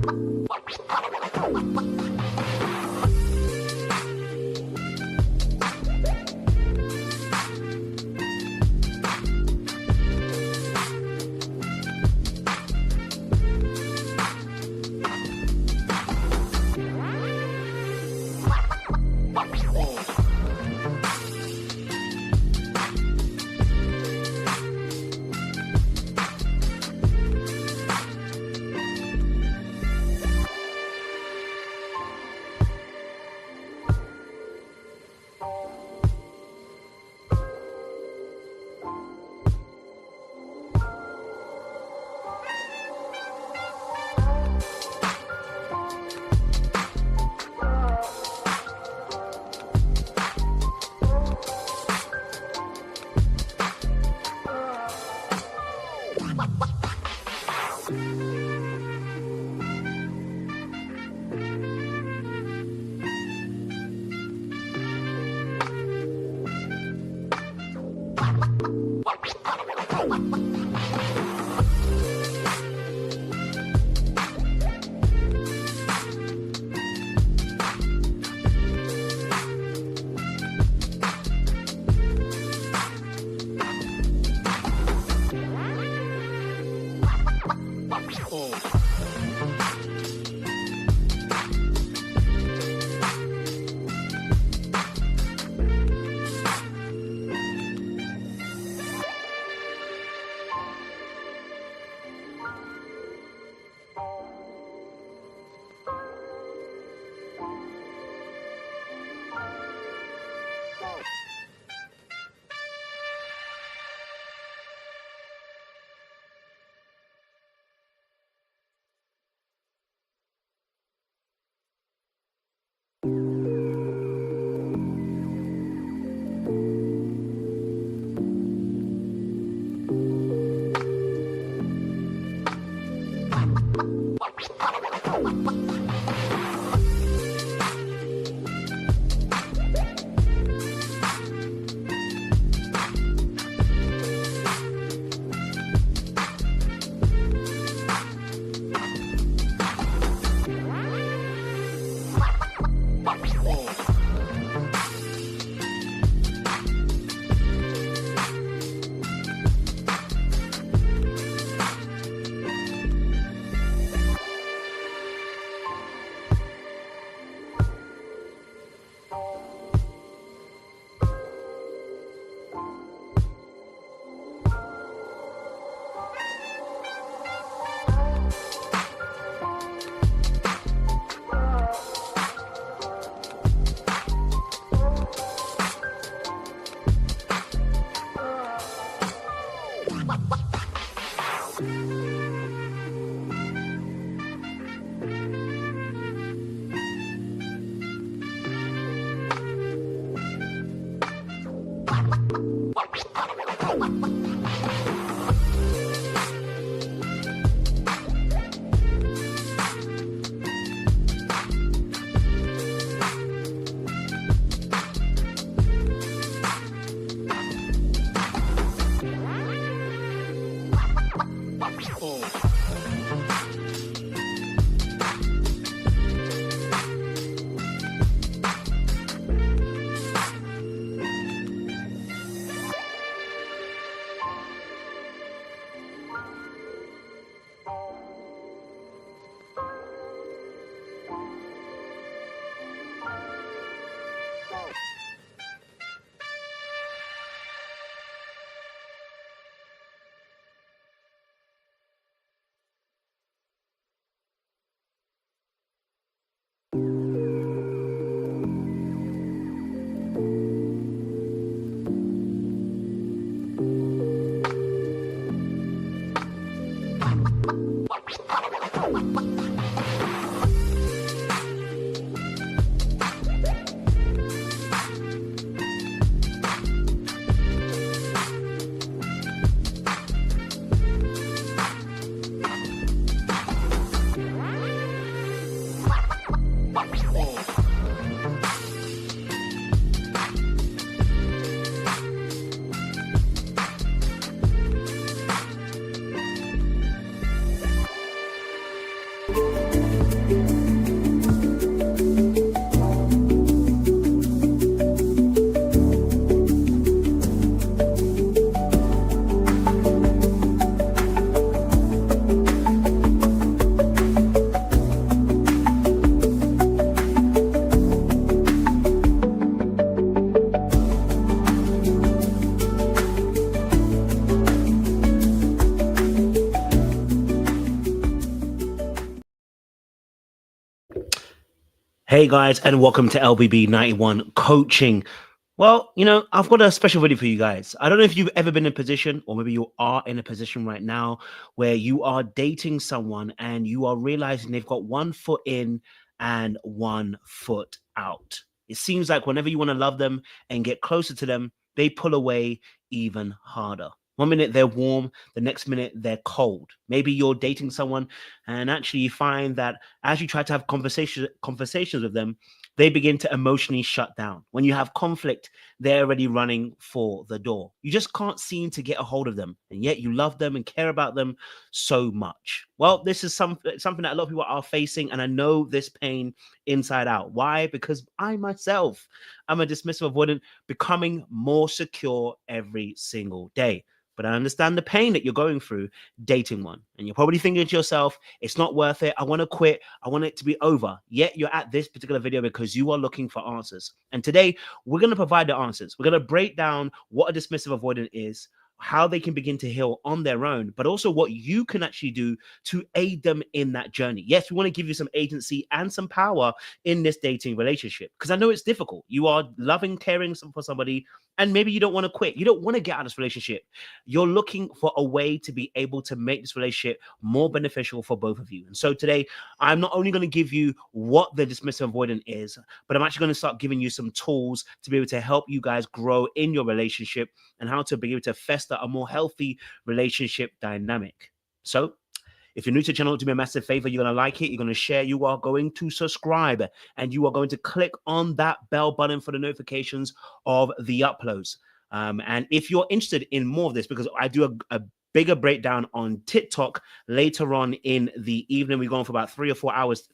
Thank you. Hey guys, and welcome to LBB 91 Coaching. Well, I've got a special video for you guys. I don't know if you've ever been in a position, or maybe you are in a position right now where you are dating someone and you are realizing they've got one foot in and one foot out. It seems like whenever you want to love them and get closer to them, they pull away even harder. One minute they're warm, the next minute they're cold. Maybe you're dating someone and actually you find that as you try to have conversations with them, they begin to emotionally shut down. When you have conflict, they're already running for the door. You just can't seem to get a hold of them, and yet you love them and care about them so much. Well, this is something that a lot of people are facing, and I know this pain inside out. Why? Because I myself, I'm a dismissive avoidant, becoming more secure every single day. But I understand the pain that you're going through dating one. And you're probably thinking to yourself, it's not worth it. I want to quit. I want it to be over. Yet you're at this particular video because you are looking for answers. And today we're going to provide the answers. We're going to break down what a dismissive avoidant is, how they can begin to heal on their own, but also what you can actually do to aid them in that journey. Yes, we want to give you some agency and some power in this dating relationship, because I know it's difficult. You are loving, caring for somebody, and maybe you don't want to quit. You don't want to get out of this relationship. You're looking for a way to be able to make this relationship more beneficial for both of you. And so today, I'm not only going to give you what the dismissive avoidant is, but I'm actually going to start giving you some tools to be able to help you guys grow in your relationship and how to be able to foster a more healthy relationship dynamic. So if you're new to the channel, do me a massive favor. You're going to like it. You're going to share. You are going to subscribe. And you are going to click on that bell button for the notifications of the uploads. And if you're interested in more of this, because I do a bigger breakdown on TikTok later on in the evening. We're going for about 3 or 4 hours,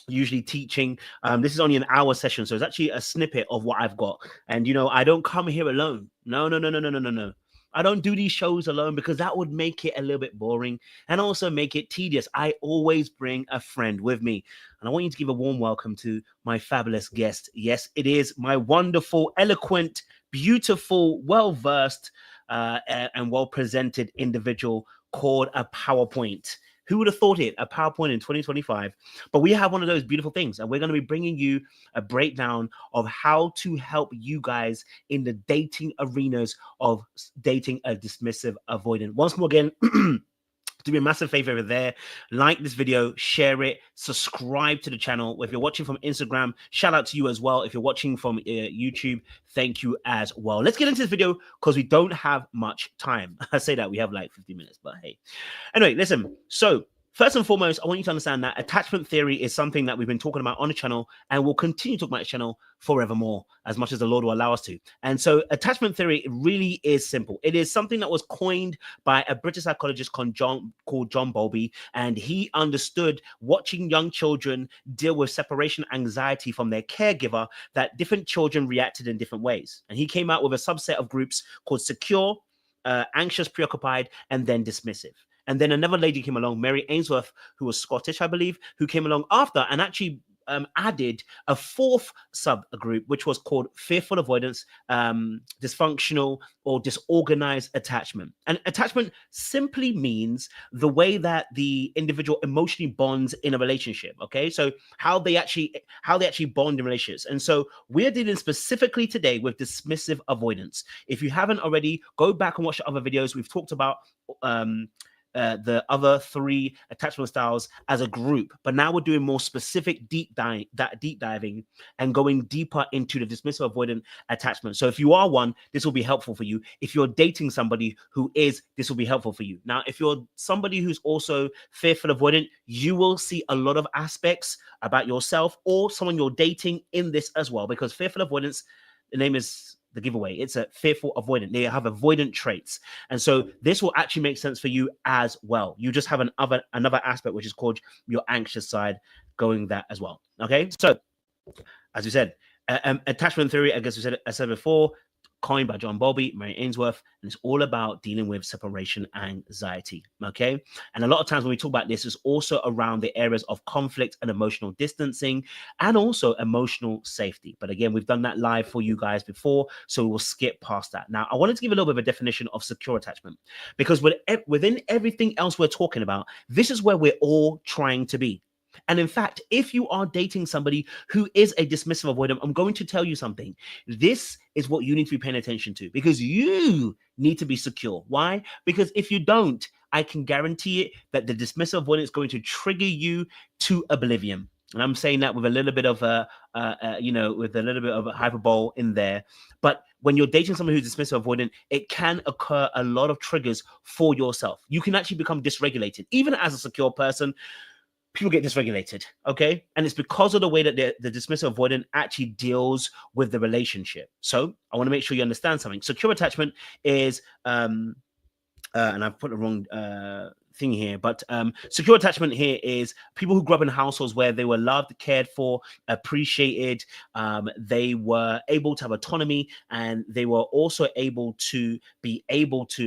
usually teaching. This is only an hour session, so it's actually a snippet of what I've got. And I don't come here alone. No. I don't do these shows alone, because that would make it a little bit boring and also make it tedious. I always bring a friend with me. And I want you to give a warm welcome to my fabulous guest. Yes, it is my wonderful, eloquent, beautiful, well-versed, and well-presented individual called a PowerPoint. Who would have thought it? A PowerPoint in 2025. But we have one of those beautiful things, and we're going to be bringing you a breakdown of how to help you guys in the dating arenas of dating a dismissive avoidant. Once more again, do me a massive favor over there. Like this video, share it, subscribe to the channel. If you're watching from Instagram, shout out to you as well. If you're watching from YouTube, thank you as well. Let's get into this video because we don't have much time. I say that we have like 50 minutes, but hey. Anyway, listen. So first and foremost, I want you to understand that attachment theory is something that we've been talking about on the channel, and we'll continue to talk about the channel forevermore, as much as the Lord will allow us to. And so attachment theory really is simple. It is something that was coined by a British psychologist called John Bowlby, and he understood, watching young children deal with separation anxiety from their caregiver, that different children reacted in different ways. And he came out with a subset of groups called secure, anxious, preoccupied, and then dismissive. And then another lady came along, Mary Ainsworth, who was Scottish, I believe, who came along after and actually added a fourth subgroup, which was called fearful avoidance, dysfunctional or disorganized attachment. And attachment simply means the way that the individual emotionally bonds in a relationship. Okay, so how they actually bond in relationships. And so we're dealing specifically today with dismissive avoidance. If you haven't already, go back and watch the other videos. We've talked about the other 3 attachment styles as a group, but now we're doing more specific deep diving and going deeper into the dismissive avoidant attachment. So if you are one, this will be helpful for you. If you're dating somebody who is, this will be helpful for you. Now, if you're somebody who's also fearful avoidant, you will see a lot of aspects about yourself or someone you're dating in this as well, because fearful avoidance, the name is the giveaway. It's a fearful avoidant. They have avoidant traits. And so this will actually make sense for you as well. You just have another aspect, which is called your anxious side, going that as well. Okay. So as we said, attachment theory, I guess I said before, coined by John Bowlby, Mary Ainsworth, and it's all about dealing with separation anxiety, okay? And a lot of times when we talk about this, it's also around the areas of conflict and emotional distancing and also emotional safety. But again, we've done that live for you guys before, so we'll skip past that. Now, I wanted to give a little bit of a definition of secure attachment, because within everything else we're talking about, this is where we're all trying to be. And in fact, if you are dating somebody who is a dismissive avoidant, I'm going to tell you something. This is what you need to be paying attention to, because you need to be secure. Why? Because if you don't, I can guarantee it that the dismissive avoidant is going to trigger you to oblivion. And I'm saying that with a little bit of with a little bit of a hyperbole in there. But when you're dating someone who's dismissive avoidant, it can occur a lot of triggers for yourself. You can actually become dysregulated. Even as a secure person, people get dysregulated, okay? And it's because of the way that the dismissive avoidant actually deals with the relationship. So I want to make sure you understand something. Secure attachment is and I've put the wrong thing here, but secure attachment here is people who grew up in households where they were loved, cared for, appreciated. They were able to have autonomy, and they were also able to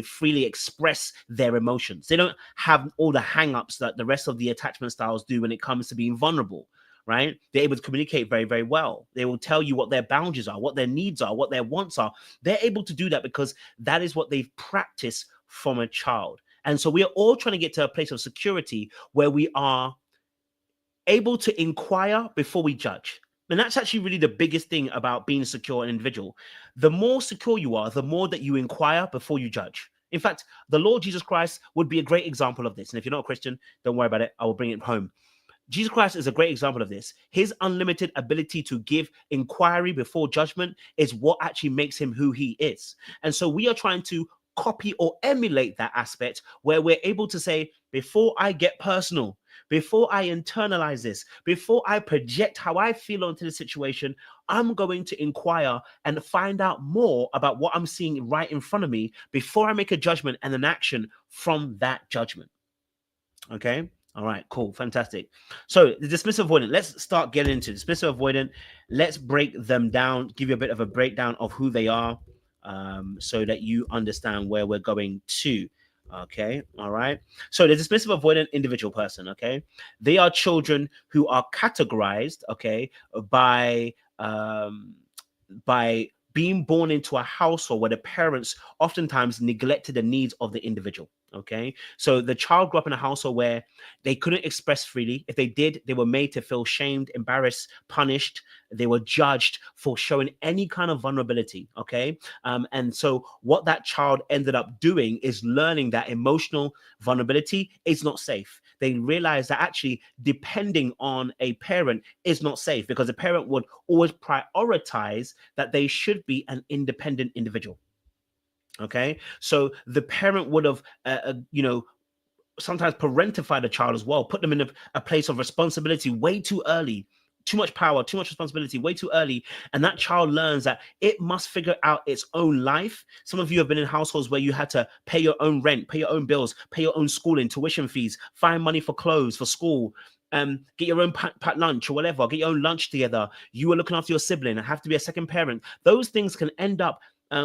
freely express their emotions. They don't have all the hang-ups that the rest of the attachment styles do when it comes to being vulnerable. Right? They're able to communicate very, very well. They will tell you what their boundaries are, what their needs are, what their wants are. They're able to do that because that is what they've practiced from a child. And so we are all trying to get to a place of security where we are able to inquire before we judge. And that's actually really the biggest thing about being secure and individual. The more secure you are, the more that you inquire before you judge. In fact, the Lord Jesus Christ would be a great example of this. And if you're not a Christian, don't worry about it. I will bring it home. Jesus Christ is a great example of this. His unlimited ability to give inquiry before judgment is what actually makes him who he is. And so we are trying to copy or emulate that aspect where we're able to say, before I get personal, before I internalize this, before I project how I feel onto the situation, I'm going to inquire and find out more about what I'm seeing right in front of me before I make a judgment and an action from that judgment. Okay? All right, cool, fantastic. So the dismissive avoidant, let's start getting into dismissive avoidant. Let's break them down, give you a bit of a breakdown of who they are, so that you understand where we're going to. Okay, all right. So the dismissive avoidant individual person, okay, they are children who are categorized, okay, by being born into a household where the parents oftentimes neglected the needs of the individual. Okay, so the child grew up in a household where they couldn't express freely. If they did, they were made to feel shamed, embarrassed, punished. They were judged for showing any kind of vulnerability. Okay, and so what that child ended up doing is learning that emotional vulnerability is not safe. They realized that actually depending on a parent is not safe, because a parent would always prioritize that they should be an independent individual. Okay, so the parent would have, sometimes parentified a child as well, put them in a place of responsibility way too early, too much power, too much responsibility way too early. And that child learns that it must figure out its own life. Some of you have been in households where you had to pay your own rent, pay your own bills, pay your own schooling, tuition fees, find money for clothes, for school, get your own packed lunch or whatever, get your own lunch together. You were looking after your sibling and have to be a second parent. Those things can end up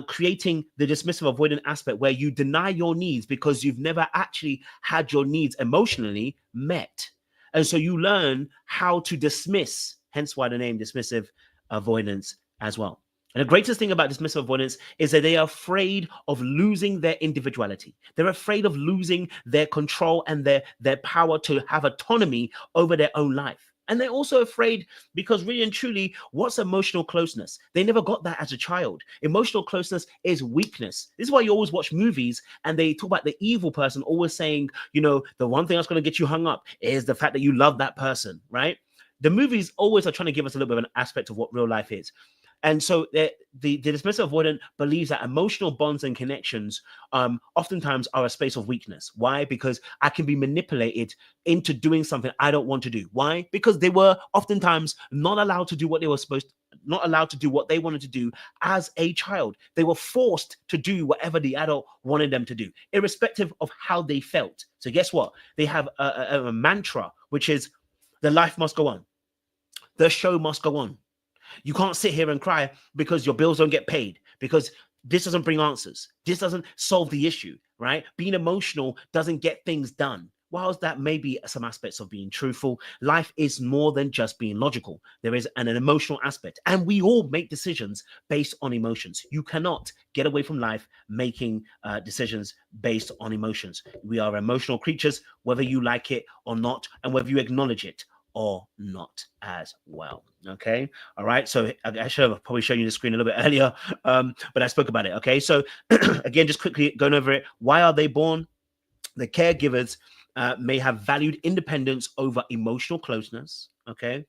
creating the dismissive avoidant aspect where you deny your needs because you've never actually had your needs emotionally met. And so you learn how to dismiss, hence why the name dismissive avoidance as well. And the greatest thing about dismissive avoidance is that they are afraid of losing their individuality. They're afraid of losing their control and their power to have autonomy over their own life. And they're also afraid because really and truly, what's emotional closeness? They never got that as a child. Emotional closeness is weakness. This is why you always watch movies and they talk about the evil person always saying, the one thing that's going to get you hung up is the fact that you love that person, right? The movies always are trying to give us a little bit of an aspect of what real life is. And so the dismissive avoidant believes that emotional bonds and connections oftentimes are a space of weakness. Why? Because I can be manipulated into doing something I don't want to do. Why? Because they were oftentimes not allowed to do what they were not allowed to do what they wanted to do as a child. They were forced to do whatever the adult wanted them to do, irrespective of how they felt. So guess what? They have a mantra, which is the life must go on. The show must go on. You can't sit here and cry because your bills don't get paid, because this doesn't bring answers. This doesn't solve the issue, right? Being emotional doesn't get things done. Whilst that may be some aspects of being truthful, life is more than just being logical. There is an emotional aspect, and we all make decisions based on emotions. You cannot get away from life making decisions based on emotions. We are emotional creatures, whether you like it or not, and whether you acknowledge it or not as well. Okay. All right. So I should have probably shown you the screen a little bit earlier, but I spoke about it. Okay. So again, just quickly going over it. Why are they born? The caregivers may have valued independence over emotional closeness. Okay,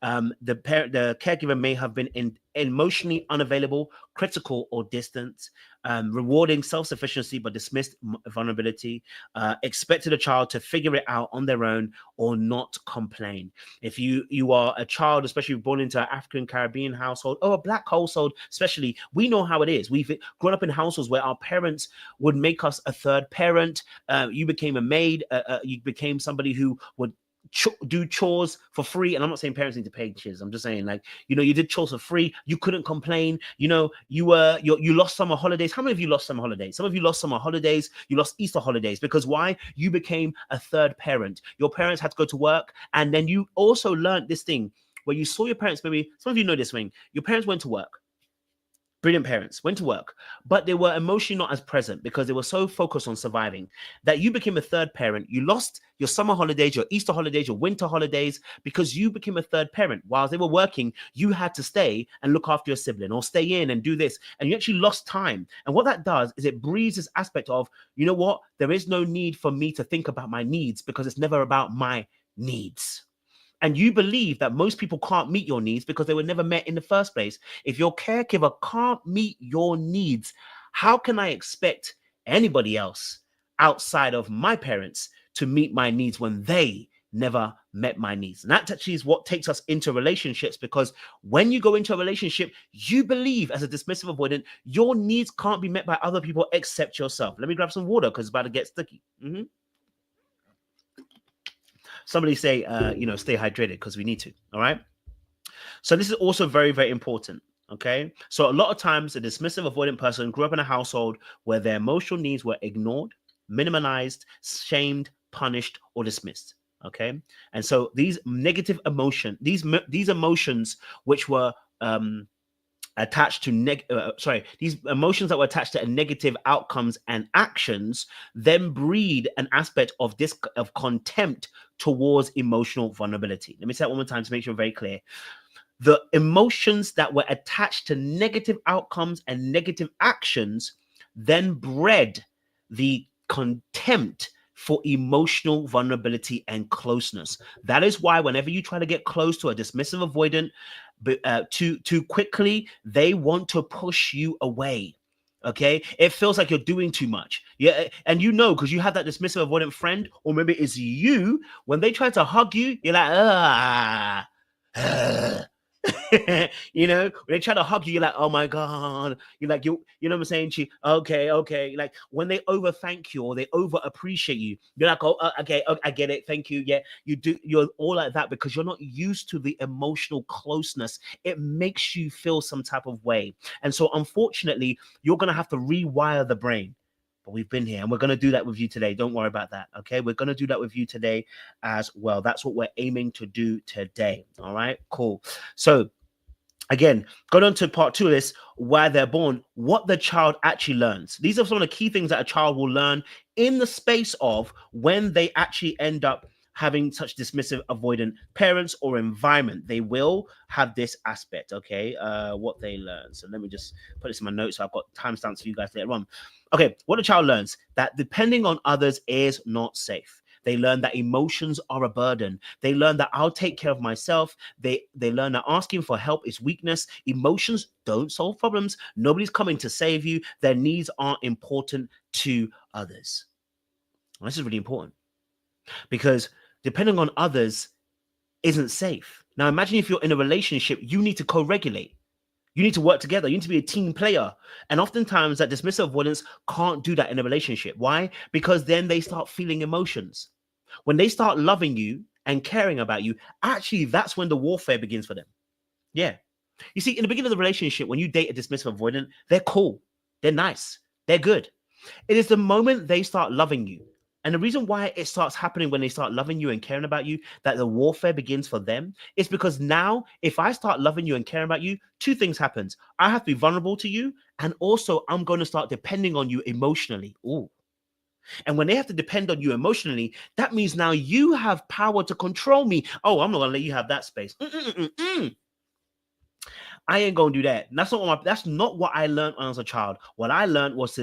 the caregiver may have been emotionally unavailable, critical, or distant, rewarding self-sufficiency but dismissed vulnerability, expected a child to figure it out on their own or not complain. If you are a child, especially born into an African Caribbean household or a black household, especially, we know how it is. We've grown up in households where our parents would make us a third parent. You became a maid. You became somebody who would do chores for free. And I'm not saying parents need to pay chores. I'm just saying, like, you did chores for free. You couldn't complain. You lost summer holidays. How many of you lost summer holidays? Some of you lost summer holidays. You lost Easter holidays. Because why? You became a third parent. Your parents had to go to work. And then you also learned this thing where you saw your parents, maybe some of you know this thing. Your parents went to work. Brilliant parents went to work, but they were emotionally not as present because they were so focused on surviving that you became a third parent. You lost your summer holidays, your Easter holidays, your winter holidays because you became a third parent. While they were working, you had to stay and look after your sibling or stay in and do this. And you actually lost time. And what that does is it breeds this aspect of, you know what? There is no need for me to think about my needs because it's never about my needs. And you believe that most people can't meet your needs because they were never met in the first place. If your caregiver can't meet your needs, how can I expect anybody else outside of my parents to meet my needs when they never met my needs? And that actually is what takes us into relationships, because when you go into a relationship, you believe as a dismissive avoidant, your needs can't be met by other people except yourself. Let me grab some water because it's about to get sticky. Somebody say, stay hydrated because we need to. All right. So this is also very, very important. Okay. So a lot of times a dismissive avoidant person grew up in a household where their emotional needs were ignored, minimalized, shamed, punished, or dismissed. Okay. And so these negative emotions, these emotions which were attached to these emotions that were attached to negative outcomes and actions then breed an aspect of contempt towards emotional vulnerability. Let me say that one more time to make sure I'm very clear. The emotions that were attached to negative outcomes and negative actions then bred the contempt for emotional vulnerability and closeness. That is why whenever you try to get close to a dismissive avoidant too quickly, they want to push you away. Okay, it feels like you're doing too much. Yeah, and because you have that dismissive avoidant friend, or maybe it's you. When they try to hug you, you're like when they try to hug you, you're like, oh my God. You're like, you know what I'm saying? Okay. Like when they over thank you or they over appreciate you, you're like, okay, I get it. Thank you. Yeah, you're all like that because you're not used to the emotional closeness. It makes you feel some type of way. And so unfortunately, you're going to have to rewire the brain. But we've been here and we're going to do that with you today. Don't worry about that. Okay. We're going to do that with you today as well. That's what we're aiming to do today. All right, cool. So again, going on to part 2 of this, why they're born, what the child actually learns. These are some of the key things that a child will learn in the space of when they actually end up having such dismissive avoidant parents or environment. They will have this aspect, okay, what they learn. So let me just put this in my notes so I've got timestamps for you guys later on. Okay, what the child learns, that depending on others is not safe. They learn that emotions are a burden. They learn that I'll take care of myself. They learn that asking for help is weakness. Emotions don't solve problems. Nobody's coming to save you. Their needs aren't important to others. Well, this is really important because depending on others isn't safe. Now, imagine if you're in a relationship, you need to co-regulate. You need to work together. You need to be a team player. And oftentimes that dismissive avoidance can't do that in a relationship. Why? Because then they start feeling emotions. When they start loving you and caring about you, actually, that's when the warfare begins for them. Yeah. You see, in the beginning of the relationship, when you date a dismissive avoidant, they're cool. They're nice. They're good. It is the moment they start loving you. And the reason why it starts happening when they start loving you and caring about you, that the warfare begins for them, is because now, if I start loving you and caring about you, 2 things happens. I have to be vulnerable to you, and also I'm going to start depending on you emotionally. Ooh. And when they have to depend on you emotionally, that means now you have power to control me. Oh, I'm not gonna let you have that space. I ain't gonna do that. That's not what I learned as a child. What I learned was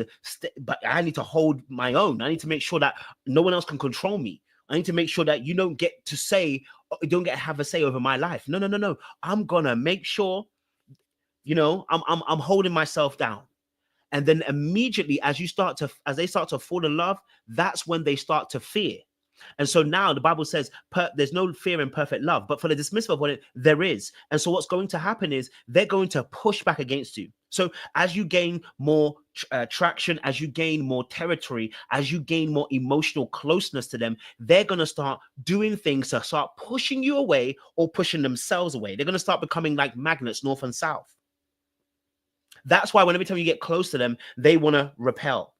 but I need to hold my own. I need to make sure that no one else can control me. I need to make sure that you don't get to have a say over my life. No, no, no, no. I'm gonna make sure, I'm holding myself down. And then immediately as they start to fall in love, that's when they start to fear. And so now the Bible says there's no fear in perfect love, but for the dismissive avoidant, there is. And so what's going to happen is they're going to push back against you. So as you gain more traction, as you gain more territory, as you gain more emotional closeness to them, they're going to start doing things to start pushing you away or pushing themselves away. They're going to start becoming like magnets, north and south. That's why every time you get close to them, they want to repel.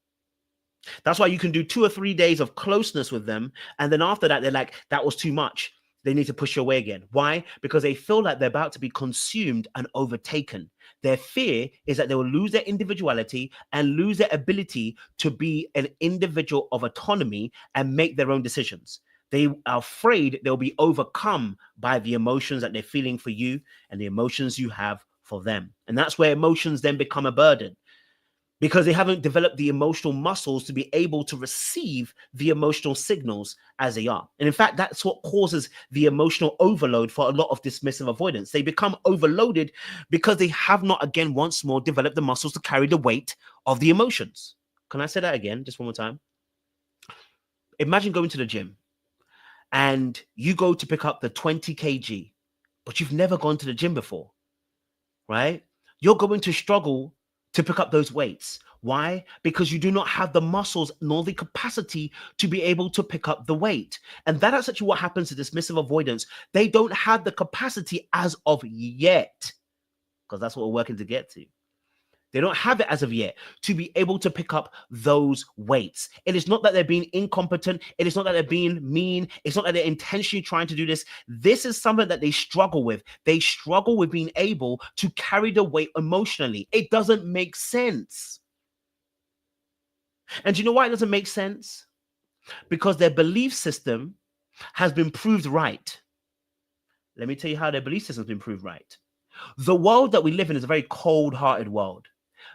That's why you can do 2 or 3 days of closeness with them. And then after that, they're like, that was too much. They need to push you away again. Why? Because they feel like they're about to be consumed and overtaken. Their fear is that they will lose their individuality and lose their ability to be an individual of autonomy and make their own decisions. They are afraid they'll be overcome by the emotions that they're feeling for you and the emotions you have for them. And that's where emotions then become a burden, because they haven't developed the emotional muscles to be able to receive the emotional signals as they are. And in fact, that's what causes the emotional overload for a lot of dismissive avoidance. They become overloaded because they have not, again, once more, developed the muscles to carry the weight of the emotions. Can I say that again, just one more time? Imagine going to the gym and you go to pick up the 20 kg, but you've never gone to the gym before, right? You're going to struggle to pick up those weights. Why? Because you do not have the muscles nor the capacity to be able to pick up the weight. And that's actually what happens to dismissive avoidance. They don't have the capacity as of yet, because that's what we're working to get to. They don't have it as of yet to be able to pick up those weights. It is not that they're being incompetent. It is not that they're being mean. It's not that they're intentionally trying to do this. This is something that they struggle with. They struggle with being able to carry the weight emotionally. It doesn't make sense. And do you know why it doesn't make sense? Because their belief system has been proved right. Let me tell you how their belief system has been proved right. The world that we live in is a very cold-hearted world.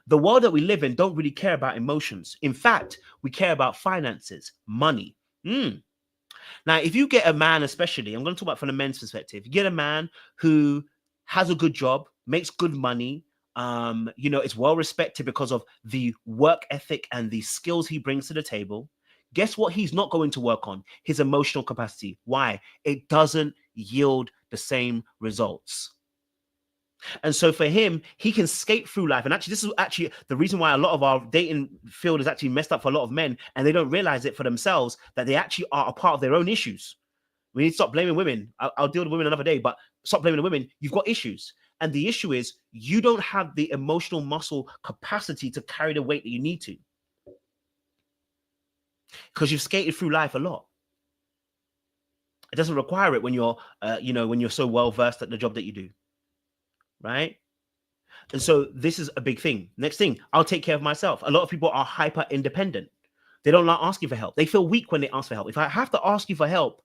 The world that we live in don't really care about emotions. In fact, we care about finances, money. Now, if you get a man, especially, I'm going to talk about from the men's perspective, you get a man who has a good job, makes good money, is well respected because of the work ethic and the skills he brings to the table. Guess what he's not going to work on? His emotional capacity. Why? It doesn't yield the same results. And so for him, he can skate through life. And actually, this is actually the reason why a lot of our dating field is actually messed up for a lot of men, and they don't realize it for themselves, that they actually are a part of their own issues. We need to stop blaming women. I'll deal with women another day, but stop blaming the women. You've got issues. And the issue is you don't have the emotional muscle capacity to carry the weight that you need to, because you've skated through life a lot. It doesn't require it when you're, when you're so well versed at the job that you do. Right? And so this is a big thing. Next thing, I'll take care of myself. A lot of people are hyper independent. They don't like asking for help. They feel weak when they ask for help. If I have to ask you for help,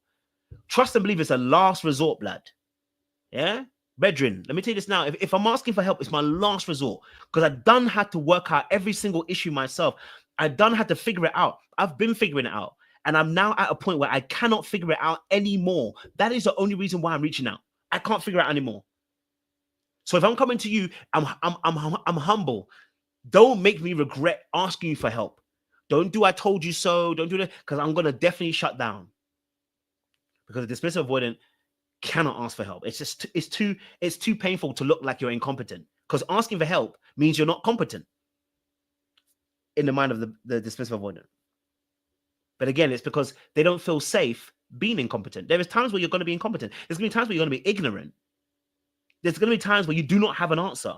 trust and believe it's a last resort, blood. Yeah? Brethren, let me tell you this now. If I'm asking for help, it's my last resort, because I done had to work out every single issue myself. I done had to figure it out. I've been figuring it out. And I'm now at a point where I cannot figure it out anymore. That is the only reason why I'm reaching out. I can't figure it out anymore. So if I'm coming to you, I'm humble. Don't make me regret asking you for help. Don't do I told you so. Don't do that, because I'm going to definitely shut down. Because a dismissive avoidant cannot ask for help. It's too painful to look like you're incompetent, because asking for help means you're not competent in the mind of the dismissive avoidant. But again, it's because they don't feel safe being incompetent. There is times where you're going to be incompetent. There's going to be times where you're going to be ignorant. There's going to be times where you do not have an answer.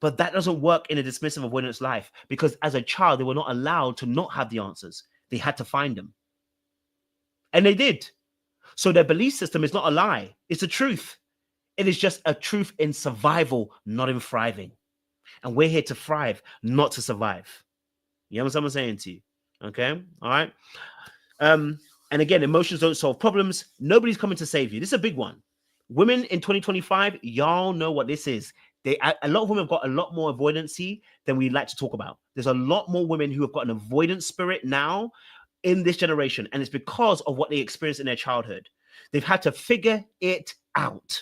But that doesn't work in a dismissive avoidance life, because as a child, they were not allowed to not have the answers. They had to find them. And they did. So their belief system is not a lie. It's a truth. It is just a truth in survival, not in thriving. And we're here to thrive, not to survive. You know what I'm saying to you? Okay. All right. Um, and again, emotions don't solve problems. Nobody's coming to save you. This is a big one. Women in 2025, y'all know what this is. A lot of women have got a lot more avoidancy than we like to talk about. There's a lot more women who have got an avoidance spirit now in this generation, and it's because of what they experienced in their childhood. They've had to figure it out.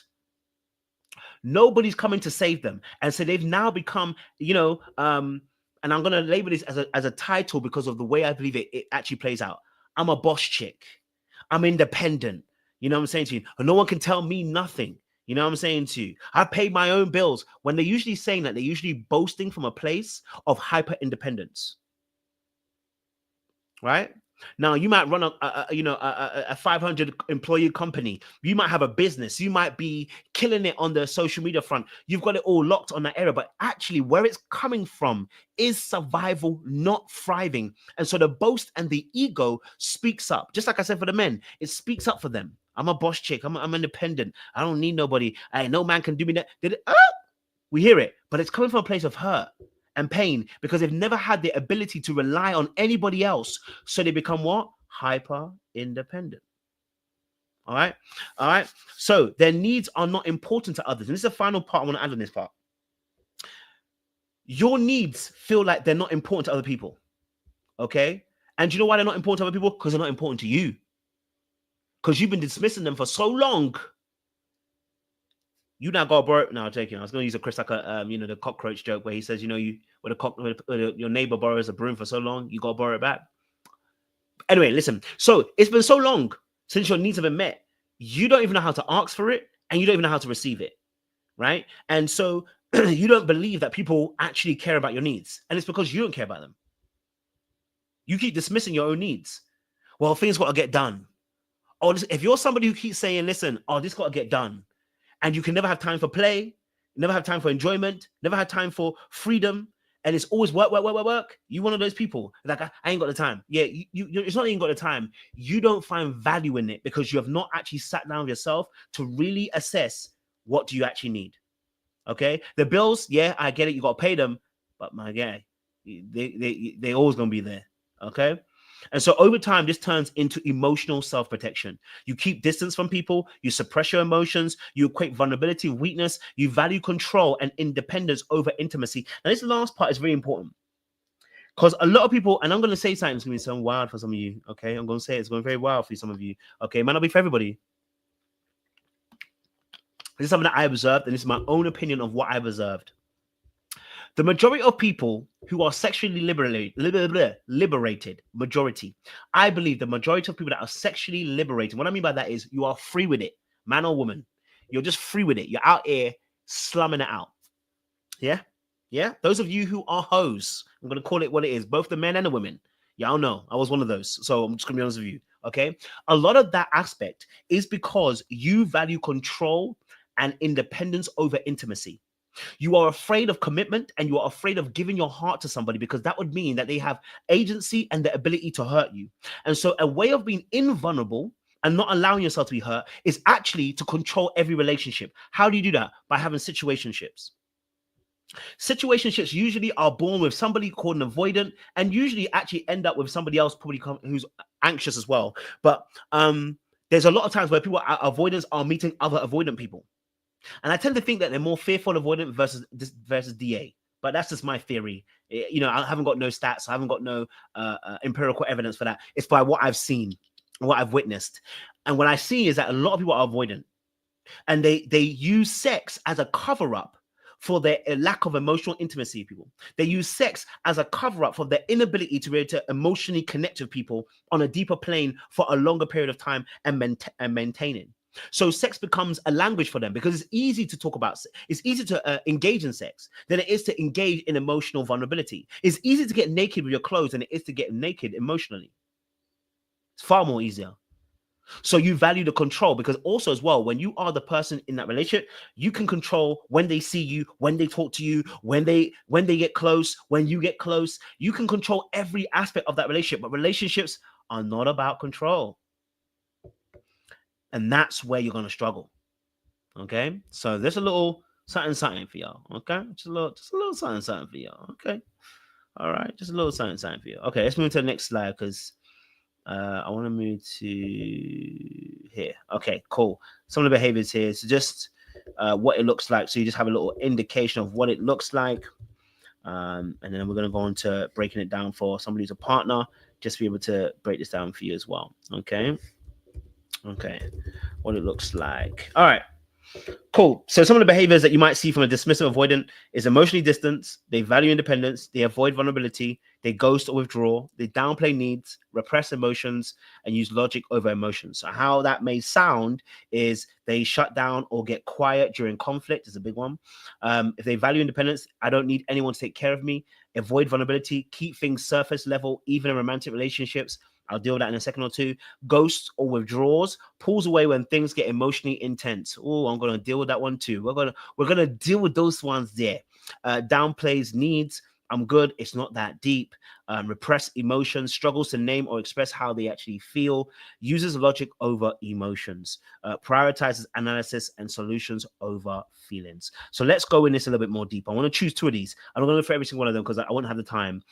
Nobody's coming to save them, and so they've now become, and I'm going to label this as a title because of the way I believe it actually plays out. I'm a boss chick. I'm independent. You know what I'm saying to you? And no one can tell me nothing. You know what I'm saying to you? I pay my own bills. When they're usually saying that, they're usually boasting from a place of hyper independence. Right? Now you might run a 500 employee company. You might have a business. You might be killing it on the social media front. You've got it all locked on that area, but actually where it's coming from is survival, not thriving. And so the boast and the ego speaks up. Just like I said for the men, it speaks up for them. I'm a boss chick. I'm independent. I don't need nobody. No man can do me that. We hear it, but it's coming from a place of hurt and pain because they've never had the ability to rely on anybody else. So they become what? Hyper independent. All right. All right. So their needs are not important to others. And this is the final part I want to add on this part. Your needs feel like they're not important to other people. Okay. And do you know why they're not important to other people? Because they're not important to you. Because you've been dismissing them for so long. You now got to borrow. No, I'm taking. I was going to use a Chris Tucker, the cockroach joke where he says, your neighbor borrows a broom for so long, you got to borrow it back. Anyway, listen. So it's been so long since your needs have been met. You don't even know how to ask for it, and you don't even know how to receive it, right? And so you don't believe that people actually care about your needs, and it's because you don't care about them. You keep dismissing your own needs. Well, things got to get done. Or if you're somebody who keeps saying, "Listen, this got to get done," and you can never have time for play, never have time for enjoyment, never have time for freedom, and it's always work, work, work, work, work. You one of those people like I ain't got the time. Yeah, it's not that you ain't got the time. You don't find value in it because you have not actually sat down with yourself to really assess what do you actually need. Okay, the bills, yeah, I get it. You got to pay them, but my guy, they always gonna be there. Okay. And so over time, this turns into emotional self-protection. You keep distance from people, you suppress your emotions, you equate vulnerability with weakness, you value control and independence over intimacy. Now, this last part is very important because a lot of people, and I'm going to say something that's going to be so wild for some of you, okay? I'm going to say it's going very wild for some of you, okay? It might not be for everybody. This is something that I observed, and this is my own opinion of what I've observed. The majority of people who are sexually liberated, majority. I believe the majority of people that are sexually liberated, what I mean by that is you are free with it, man or woman. You're just free with it. You're out here slumming it out. Yeah? Yeah? Those of you who are hoes, I'm going to call it what it is, both the men and the women. Y'all know I was one of those. So I'm just going to be honest with you. Okay? A lot of that aspect is because you value control and independence over intimacy. You are afraid of commitment and you are afraid of giving your heart to somebody because that would mean that they have agency and the ability to hurt you. And so a way of being invulnerable and not allowing yourself to be hurt is actually to control every relationship. How do you do that? By having situationships. Situationships usually are born with somebody called an avoidant and usually actually end up with somebody else probably who's anxious as well. But there's a lot of times where people are avoidants are meeting other avoidant people. And I tend to think that they're more fearful avoidant versus DA. But that's just my theory. I haven't got no stats. I haven't got no empirical evidence for that. It's by what I've seen, what I've witnessed. And what I see is that a lot of people are avoidant. And they use sex as a cover-up for their lack of emotional intimacy, people. They use sex as a cover-up for their inability to be able to emotionally connect with people on a deeper plane for a longer period of time and maintaining. So sex becomes a language for them because it's easy to talk about. It's easy to engage in sex than it is to engage in emotional vulnerability. It's easy to get naked with your clothes than it is to get naked emotionally. It's far more easier. So you value the control because also as well, when you are the person in that relationship, you can control when they see you, when they talk to you, when they get close, when you get close. You can control every aspect of that relationship, but relationships are not about control. And that's where you're going to struggle. Okay. So there's a little something for y'all. Okay. Just a little something for y'all. Okay. All right, just a little something for you. Okay, let's move to the next slide because I want to move to here. Okay, cool. Some of the behaviors here is just what it looks like. So you just have a little indication of what it looks like. And then we're going to go on to breaking it down for somebody who's a partner, just to be able to break this down for you as well. Okay. Okay. What it looks like. All right. Cool. So some of the behaviors that you might see from a dismissive avoidant is emotionally distance. They value independence. They avoid vulnerability. They ghost or withdraw. They downplay needs, repress emotions, and use logic over emotions. So how that may sound is they shut down or get quiet during conflict is a big one. If they value independence, I don't need anyone to take care of me. Avoid vulnerability. Keep things surface level, even in romantic relationships. I'll deal with that in a second or two. Ghosts or withdraws, pulls away when things get emotionally intense. Oh, I'm gonna deal with that one too. We're gonna deal with those ones there. Downplays needs. I'm good. It's not that deep. Repress emotions, struggles to name or express how they actually feel, uses logic over emotions, prioritizes analysis and solutions over feelings. So let's go in this a little bit more deep. I want to choose two of these. I'm not going to go for every single one of them because I won't have the time.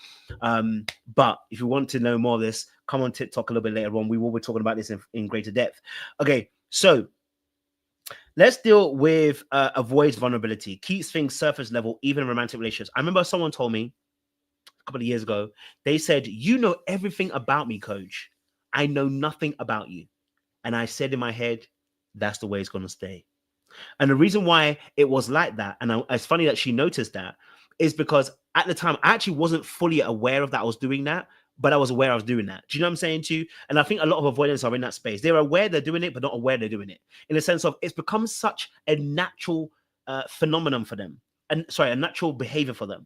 But if you want to know more of this, come on TikTok a little bit later on. We will be talking about this in greater depth. Okay, so let's deal with avoids vulnerability, keeps things surface level, even in romantic relationships. I remember someone told me a couple of years ago, they said, "You know everything about me, coach. I know nothing about you." And I said in my head, that's the way it's going to stay. And the reason why it was like that, and it's funny that she noticed that, is because at the time I actually wasn't fully aware of that I was doing that, but I was aware I was doing that. Do you know what I'm saying to you? And I think a lot of avoidance are in that space. They're aware they're doing it, but not aware they're doing it. In the sense of it's become such a natural phenomenon for them, and sorry, a natural behavior for them,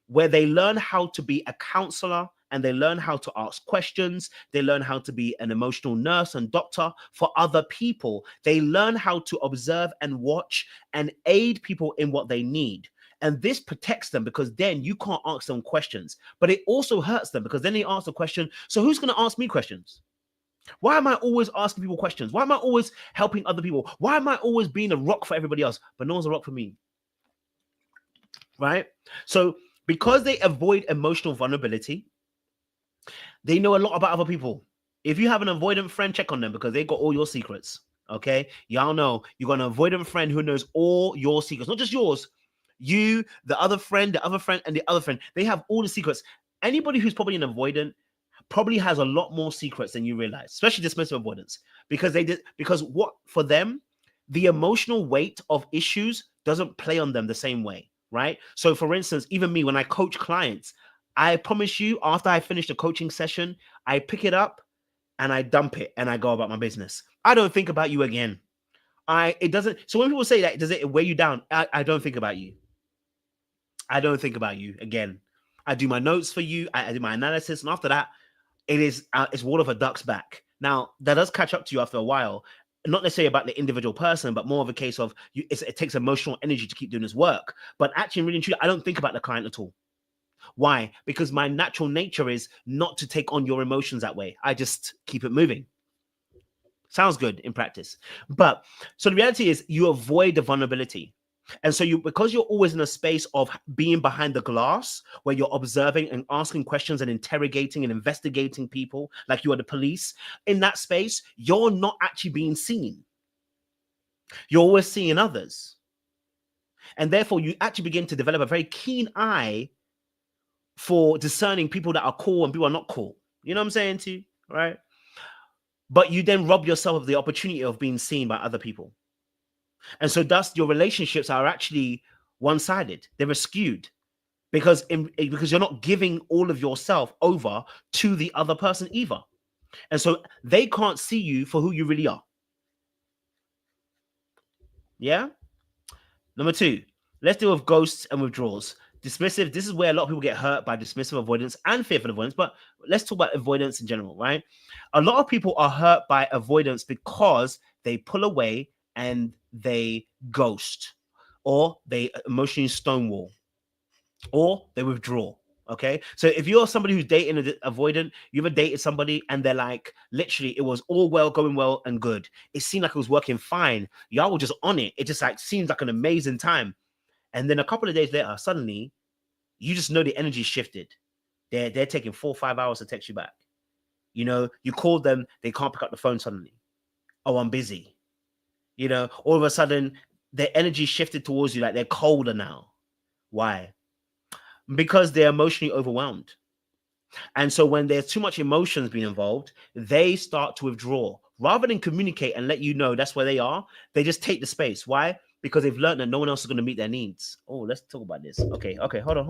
where they learn how to be a counselor and they learn how to ask questions. They learn how to be an emotional nurse and doctor for other people. They learn how to observe and watch and aid people in what they need. And this protects them because then you can't ask them questions. But it also hurts them because then they ask the question, so who's going to ask me questions? Why am I always asking people questions? Why am I always helping other people? Why am I always being a rock for everybody else, but no one's a rock for me? Right? So because they avoid emotional vulnerability, they know a lot about other people. If you have an avoidant friend, check on them because they got all your secrets. Okay. Y'all know you got an avoidant friend who knows all your secrets, not just yours. You, the other friend, and the other friend. They have all the secrets. Anybody who's probably an avoidant probably has a lot more secrets than you realize, especially dismissive avoidance, because what for them, the emotional weight of issues doesn't play on them the same way, right? So, for instance, even me, when I coach clients, I promise you, after I finish the coaching session, I pick it up and I dump it and I go about my business. I don't think about you again. It doesn't. So when people say that, does it weigh you down? I don't think about you. I don't think about you again. I do my notes for you. I do my analysis, and after that, it's water for ducks back. Now that does catch up to you after a while. Not necessarily about the individual person, but more of a case of you. It takes emotional energy to keep doing this work. But actually, really and truly, I don't think about the client at all. Why? Because my natural nature is not to take on your emotions that way. I just keep it moving. Sounds good in practice. But so the reality is you avoid the vulnerability. And so because you're always in a space of being behind the glass where you're observing and asking questions and interrogating and investigating people like you are the police, in that space, you're not actually being seen. You're always seeing others. And therefore, you actually begin to develop a very keen eye for discerning people that are cool and people are not cool. You know what I'm saying to you, right? But you then rob yourself of the opportunity of being seen by other people. And so thus your relationships are actually one-sided. They're skewed because you're not giving all of yourself over to the other person either. And so they can't see you for who you really are. Yeah? Number two, let's deal with ghosts and withdrawals. Dismissive, this is where a lot of people get hurt by dismissive avoidance and fearful avoidance, but let's talk about avoidance in general, right? A lot of people are hurt by avoidance because they pull away and they ghost, or they emotionally stonewall, or they withdraw. Okay, so if you're somebody who's dating an avoidant, you ever dated somebody and they're like, literally, it was all well, going well and good. It seemed like it was working fine. Y'all were just on it. It just like seems like an amazing time. And then a couple of days later, suddenly You just know the energy shifted. They're taking 4 or 5 hours to text you back. You know, you call them, they can't pick up the phone suddenly. Oh, I'm busy. You know, all of a sudden, their energy shifted towards you, like they're colder now. Why? Because they're emotionally overwhelmed. And so when there's too much emotions being involved, they start to withdraw. Rather than communicate and let you know that's where they are, they just take the space. Why? Because they've learned that no one else is going to meet their needs. Oh, let's talk about this. Okay, hold on.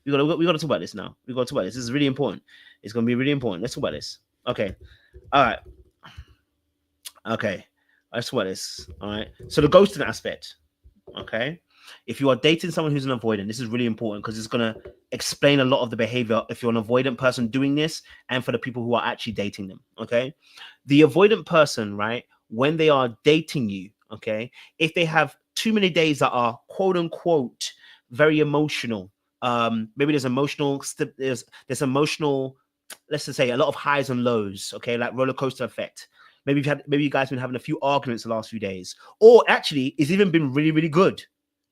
We gotta talk about this now. We gotta talk about this. This is really important. It's gonna be really important. Let's talk about this. Okay. All right. Okay. Let's talk about this. All right. So the ghosting aspect. Okay. If you are dating someone who's an avoidant, this is really important because it's going to explain a lot of the behavior if you're an avoidant person doing this and for the people who are actually dating them. Okay. The avoidant person, right, when they are dating you, okay, if they have too many days that are quote unquote very emotional, maybe there's emotional, let's just say a lot of highs and lows, okay, like roller coaster effect. Maybe you guys have been having a few arguments the last few days, or actually it's even been really, really good.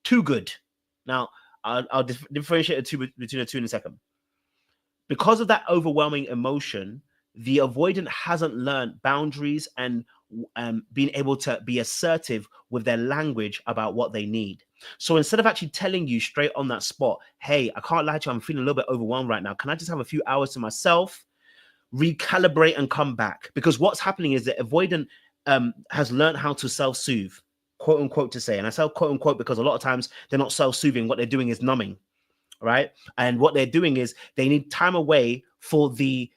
Too good. Now, I'll differentiate between the two in a second. Because of that overwhelming emotion, the avoidant hasn't learned boundaries and being able to be assertive with their language about what they need. So instead of actually telling you straight on that spot, hey, I can't lie to you, I'm feeling a little bit overwhelmed right now. Can I just have a few hours to myself, recalibrate and come back? Because what's happening is that avoidant has learned how to self-soothe, quote unquote, to say. And I say quote unquote because a lot of times they're not self-soothing. What they're doing is numbing, right? And what they're doing is they need time away for the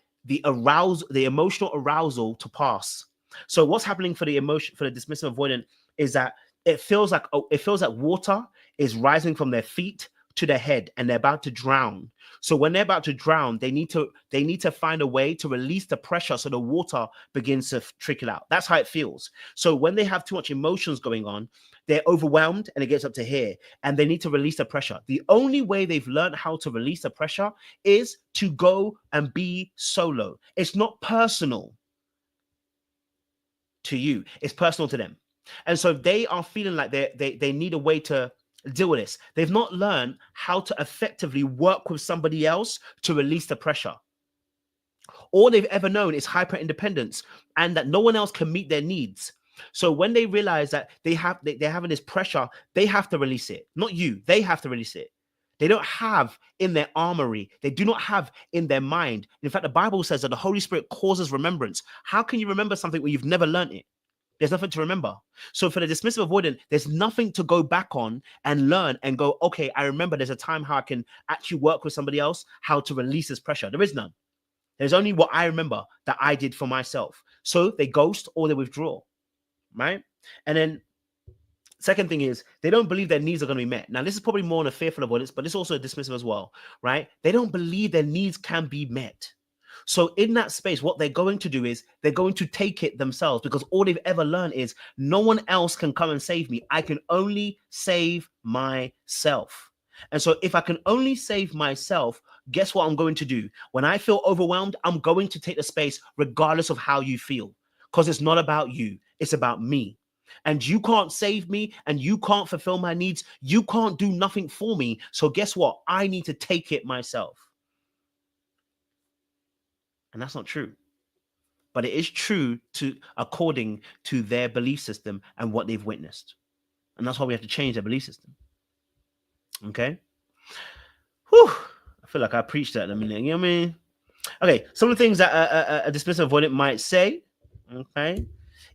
emotional arousal to pass. So what's happening for the dismissive avoidant is that it feels like water is rising from their feet to their head and they're about to drown. So when they're about to drown, they need to find a way to release the pressure so the water begins to trickle out. That's how it feels. So when they have too much emotions going on, they're overwhelmed and it gets up to here and they need to release the pressure. The only way they've learned how to release the pressure is to go and be solo. It's not personal to you. It's personal to them. And so they are feeling like they need a way to deal with this. They've not learned how to effectively work with somebody else to release the pressure. All they've ever known is hyper independence and that no one else can meet their needs. So when they realize that they're having this pressure, they have to release it. Not you. They have to release it. They don't have in their armory. They do not have in their mind. In fact, the Bible says that the Holy Spirit causes remembrance. How can you remember something when you've never learned it? There's nothing to remember. So for the dismissive avoidant, there's nothing to go back on and learn and go, okay, I remember there's a time how I can actually work with somebody else, how to release this pressure. There is none. There's only what I remember that I did for myself. So they ghost or they withdraw, right? And then second thing is they don't believe their needs are going to be met. Now, this is probably more on a fearful avoidance, but it's also a dismissive as well, right? They don't believe their needs can be met. So in that space, what they're going to do is they're going to take it themselves because all they've ever learned is no one else can come and save me. I can only save myself. And so if I can only save myself, guess what I'm going to do? When I feel overwhelmed, I'm going to take the space regardless of how you feel because it's not about you. It's about me. And you can't save me and you can't fulfill my needs. You can't do nothing for me. So guess what? I need to take it myself. And that's not true. But it is true according to their belief system and what they've witnessed. And that's why we have to change their belief system. Okay? Whew. I feel like I preached that in a minute. You know what I mean? Okay, some of the things that a dismissive avoidant might say, okay,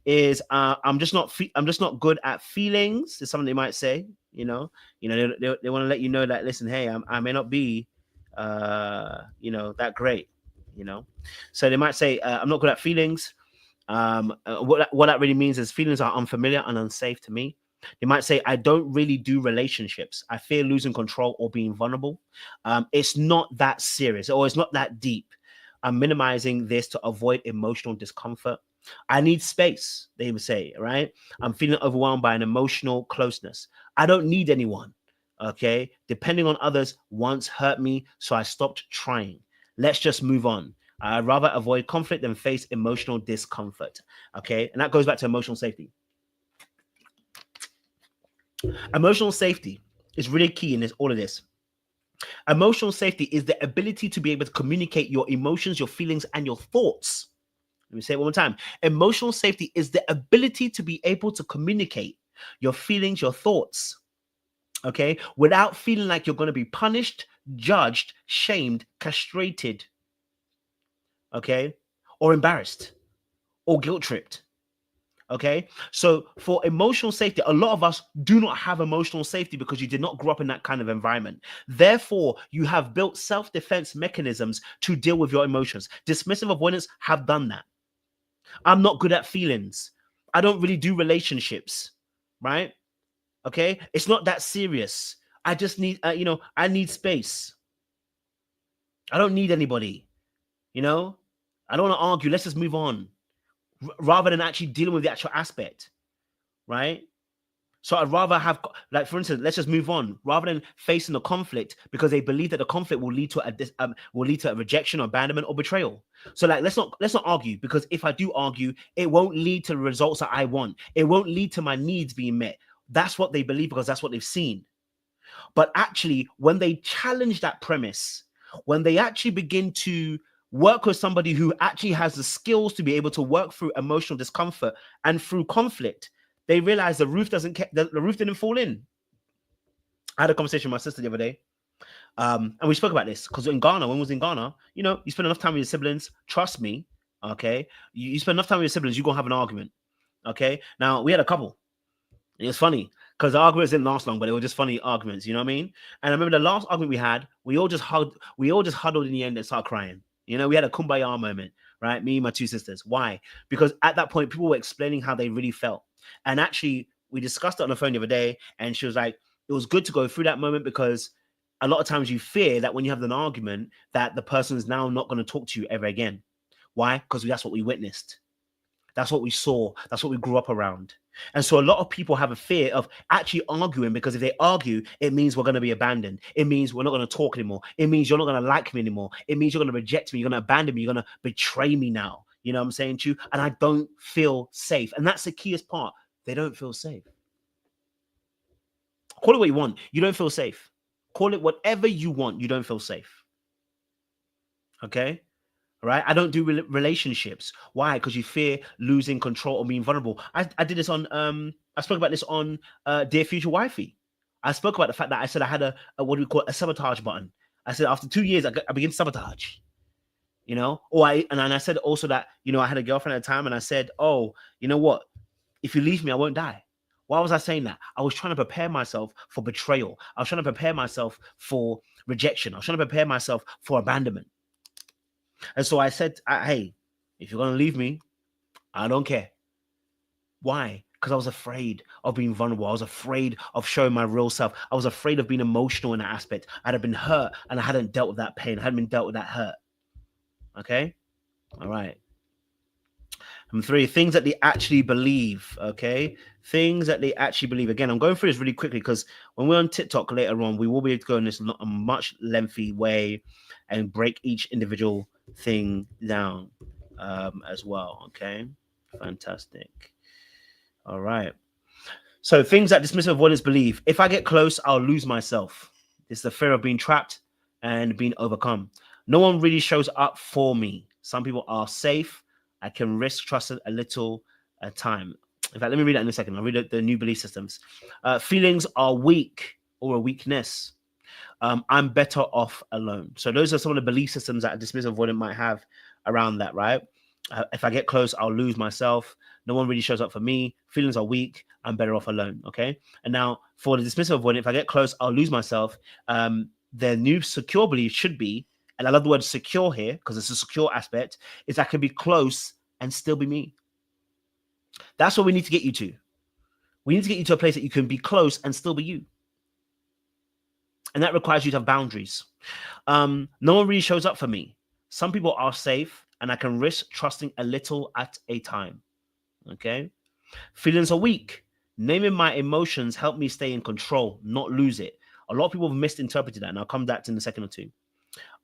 is I'm just not good at feelings. Is something they might say. They want to let you know that, listen, hey, I may not be that great. So they might say I'm not good at feelings. What that really means is feelings are unfamiliar and unsafe to me. They might say I don't really do relationships. I fear losing control or being vulnerable. It's not that serious or it's not that deep. I'm minimizing this to avoid emotional discomfort. I need space, they would say, right? I'm feeling overwhelmed by an emotional closeness. I don't need anyone, okay? Depending on others once hurt me, so I stopped trying. Let's just move on. I'd rather avoid conflict than face emotional discomfort, okay? And that goes back to emotional safety. Emotional safety, is really key in this all of this. Emotional safety is the ability to be able to communicate your emotions, your feelings, and your thoughts. Let me say it one more time. Emotional safety is the ability to be able to communicate your feelings, your thoughts, okay, without feeling like you're going to be punished, judged, shamed, castrated, okay, or embarrassed or guilt tripped. Okay, so for emotional safety, a lot of us do not have emotional safety because you did not grow up in that kind of environment. Therefore, you have built self-defense mechanisms to deal with your emotions. Dismissive avoidants have done that. I'm not good at feelings. I don't really do relationships, right? Okay, it's not that serious. I just need, I need space. I don't need anybody. You know, I don't want to argue. Let's just move on, rather than actually dealing with the actual aspect, right? So I'd rather have, like, for instance, let's just move on rather than facing the conflict because they believe that the conflict will lead to a rejection, or abandonment, or betrayal. So, like, let's not argue, because if I do argue, it won't lead to the results that I want. It won't lead to my needs being met. That's what they believe because that's what they've seen. But actually, when they challenge that premise, when they actually begin to work with somebody who actually has the skills to be able to work through emotional discomfort and through conflict, they realize the roof the roof didn't fall in. I had a conversation with my sister the other day, and we spoke about this because in Ghana, when we was in Ghana, you spend enough time with your siblings. Trust me, okay. You spend enough time with your siblings, you're gonna have an argument. Okay. Now we had a couple. It was funny because the arguments didn't last long, but they were just funny arguments. You know what I mean? And I remember the last argument we had, we all just huddled in the end and started crying. We had a kumbaya moment, right? Me and my two sisters. Why? Because at that point, people were explaining how they really felt. And actually, we discussed it on the phone the other day, and she was like, it was good to go through that moment because a lot of times you fear that when you have an argument, that the person is now not going to talk to you ever again. Why? Because that's what we witnessed. That's what we saw. That's what we grew up around. And so a lot of people have a fear of actually arguing because if they argue, it means we're going to be abandoned. It means we're not going to talk anymore. It means you're not going to like me anymore. It means you're going to reject me. You're going to abandon me. You're going to betray me now. You know what I'm saying to you? And I don't feel safe. And that's the keyest part. They don't feel safe. Call it what you want. You don't feel safe. Call it whatever you want. You don't feel safe. Okay? Right? I don't do relationships. Why? Because you fear losing control or being vulnerable. I did this on I spoke about this on Dear Future Wifey. I spoke about the fact that I said I had a what do we call it, a sabotage button. I said after 2 years I began to sabotage. Or I said also that I had a girlfriend at the time, and I said, oh, you know what? If you leave me, I won't die. Why was I saying that? I was trying to prepare myself for betrayal. I was trying to prepare myself for rejection. I was trying to prepare myself for abandonment. And so I said, hey, if you're going to leave me, I don't care. Why? Because I was afraid of being vulnerable. I was afraid of showing my real self. I was afraid of being emotional in that aspect. I'd have been hurt and I hadn't dealt with that pain. I hadn't been dealt with that hurt. Okay? All right. Number 3, things that they actually believe. Okay? Things that they actually believe. Again, I'm going through this really quickly because when we're on TikTok later on, we will be able to go in this a much lengthy way and break each individual thing down as well. Okay? Fantastic. All right. So things that dismissive avoidants believe. If I get close, I'll lose myself. It's the fear of being trapped and being overcome. No one really shows up for me. Some people are safe. I can risk trusting a little time. In fact, let me read that in a second. I'll read the new belief systems. Feelings are weak or a weakness. I'm better off alone. So those are some of the belief systems that a dismissive avoidant might have around that, right? If I get close, I'll lose myself. No one really shows up for me. Feelings are weak. I'm better off alone. Okay. And now for the dismissive avoidant, if I get close, I'll lose myself. Their new secure belief should be, and I love the word secure here because it's a secure aspect, is I can be close and still be me. That's what we need to get you to. We need to get you to a place that you can be close and still be you. And that requires you to have boundaries. No one really shows up for me. Some people are safe and I can risk trusting a little at a time. Okay. Feelings are weak. Naming my emotions help me stay in control, not lose it. A lot of people have misinterpreted that, and I'll come back to in a second or two.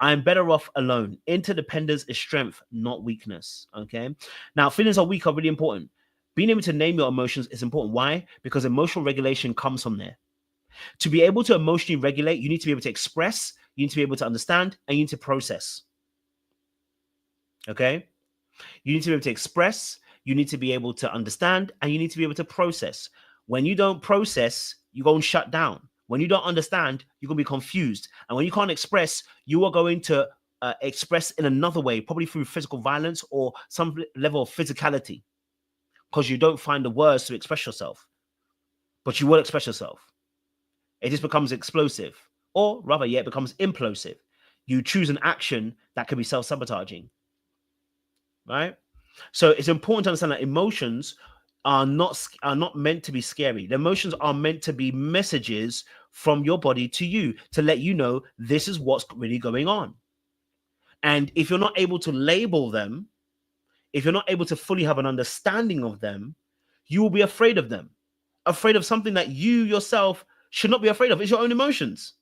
I'm better off alone. Interdependence is strength, not weakness. Okay. Now, feelings are weak are really important. Being able to name your emotions is important. Why? Because emotional regulation comes from there. To be able to emotionally regulate, you need to be able to express, you need to be able to understand, and you need to process. Okay? You need to be able to express, you need to be able to understand, and you need to be able to process. When you don't process, you're going to shut down. When you don't understand, you're going to be confused. And when you can't express, you are going to express in another way, probably through physical violence or some level of physicality, because you don't find the words to express yourself. But you will express yourself. It just becomes explosive, or rather, yeah, it becomes implosive. You choose an action that can be self-sabotaging, right? So it's important to understand that emotions are not meant to be scary. The emotions are meant to be messages from your body to you to let you know this is what's really going on. And if you're not able to label them, if you're not able to fully have an understanding of them, you will be afraid of them, afraid of something that you yourself should not be afraid of. It's your own emotions,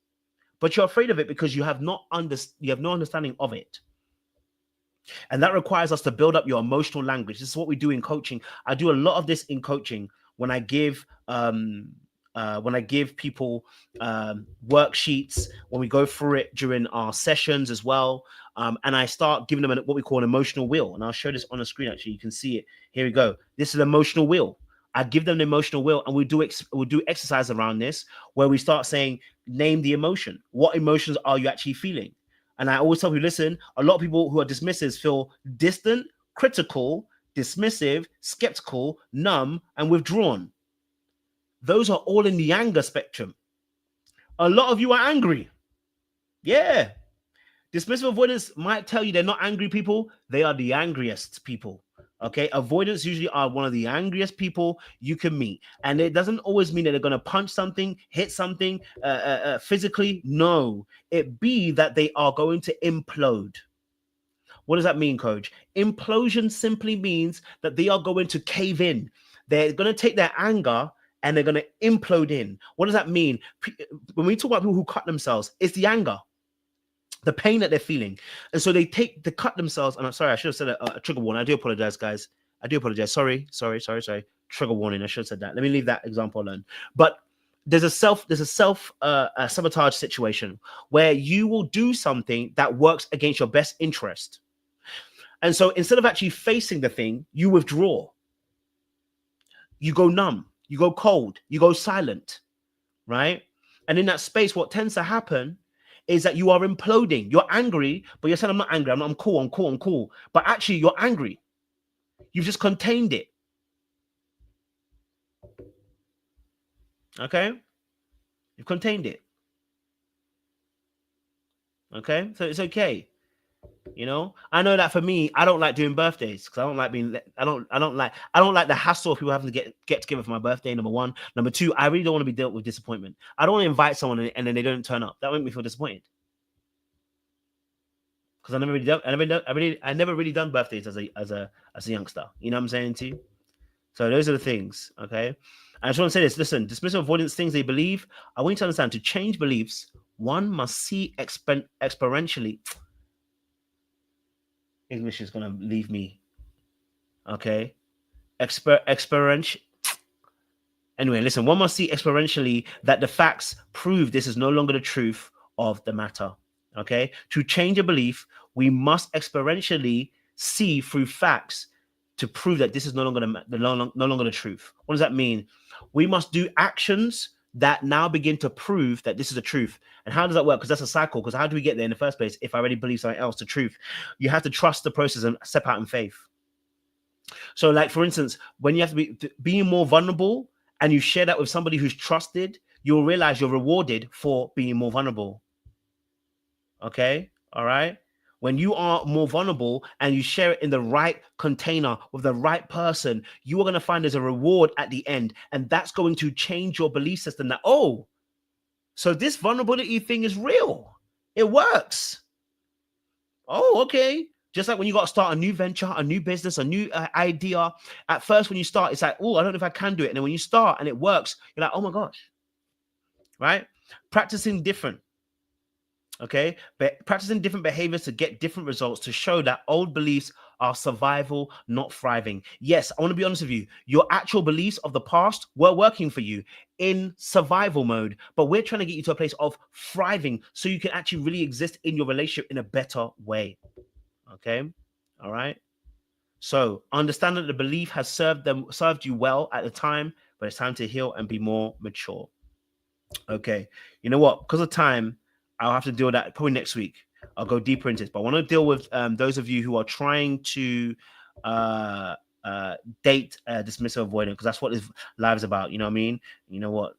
but you're afraid of it because you have you have no understanding of it. And that requires us to build up your emotional language. This is what we do in coaching. I do a lot of this in coaching when I give people worksheets, when we go through it during our sessions as well. And I start giving them what we call an emotional wheel. And I'll show this on the screen. Actually, you can see it. Here we go. This is an emotional wheel. I give them an emotional wheel, and we'll do exercise around this where we start saying, name the emotion. What emotions are you actually feeling? And I always tell you, listen, a lot of people who are dismissive feel distant, critical, dismissive, skeptical, numb, and withdrawn. Those are all in the anger spectrum. A lot of you are angry. Yeah. Dismissive avoidance might tell you they're not angry people. They are the angriest people. Okay. Avoidance usually are one of the angriest people you can meet. And it doesn't always mean that they're going to punch something, hit something physically. No. It be that they are going to implode. What does that mean, coach? Implosion simply means that they are going to cave in. They're going to take their anger and they're going to implode in. What does that mean? When we talk about people who cut themselves, it's the anger, the pain that they're feeling. And so they cut themselves. And I'm sorry, I should have said a trigger warning. I do apologize, guys. I do apologize. Sorry. Trigger warning. I should have said that. Let me leave that example alone. But there's a self sabotage situation where you will do something that works against your best interest. And so instead of actually facing the thing, you withdraw. You go numb, you go cold, you go silent, right? And in that space, what tends to happen is that you are imploding. You're angry, but you're saying, I'm not angry. I'm cool. But actually, you're angry. You've just contained it. Okay? You've contained it. Okay? So it's okay. You know, I know that for me, I don't like doing birthdays because I don't like the hassle of people having to get together for my birthday. Number one. Number two, I really don't want to be dealt with disappointment. I don't want to invite someone and then they don't turn up. That would make me feel disappointed. Because I never really done birthdays as a youngster. You know what I'm saying to you? So those are the things. Okay. I just want to say this. Listen, dismissive avoidance things they believe. I want you to understand, to change beliefs, one must see experientially. English is going to leave me. Okay. Experiential. Anyway, listen, one must see experientially that the facts prove this is no longer the truth of the matter. Okay. To change a belief, we must experientially see through facts to prove that this is no longer the truth. What does that mean? We must do actions that now begin to prove that this is the truth. And how does that work? Because that's a cycle. Because how do we get there in the first place if I already believe something else, the truth? You have to trust the process and step out in faith. So, like, for instance, when you have to be being more vulnerable and you share that with somebody who's trusted, you'll realize you're rewarded for being more vulnerable. Okay? All right? When you are more vulnerable and you share it in the right container with the right person, you are going to find there's a reward at the end. And that's going to change your belief system that, oh, so this vulnerability thing is real. It works. Oh, okay. Just like when you got to start a new venture, a new business, a new idea. At first, when you start, it's like, oh, I don't know if I can do it. And then when you start and it works, you're like, oh my gosh. Right? Practicing different. Okay, but practicing different behaviors to get different results to show that old beliefs are survival, not thriving. Yes, I want to be honest with you. Your actual beliefs of the past were working for you in survival mode, but we're trying to get you to a place of thriving so you can actually really exist in your relationship in a better way. Okay? All right? So understand that the belief has served you well at the time, but it's time to heal and be more mature. Okay. You know what? Because of time, I'll have to deal with that probably next week. I'll go deeper into this, but I want to deal with those of you who are trying to uh, date dismissive avoidant, because that's what this live is about. You know what I mean? You know what?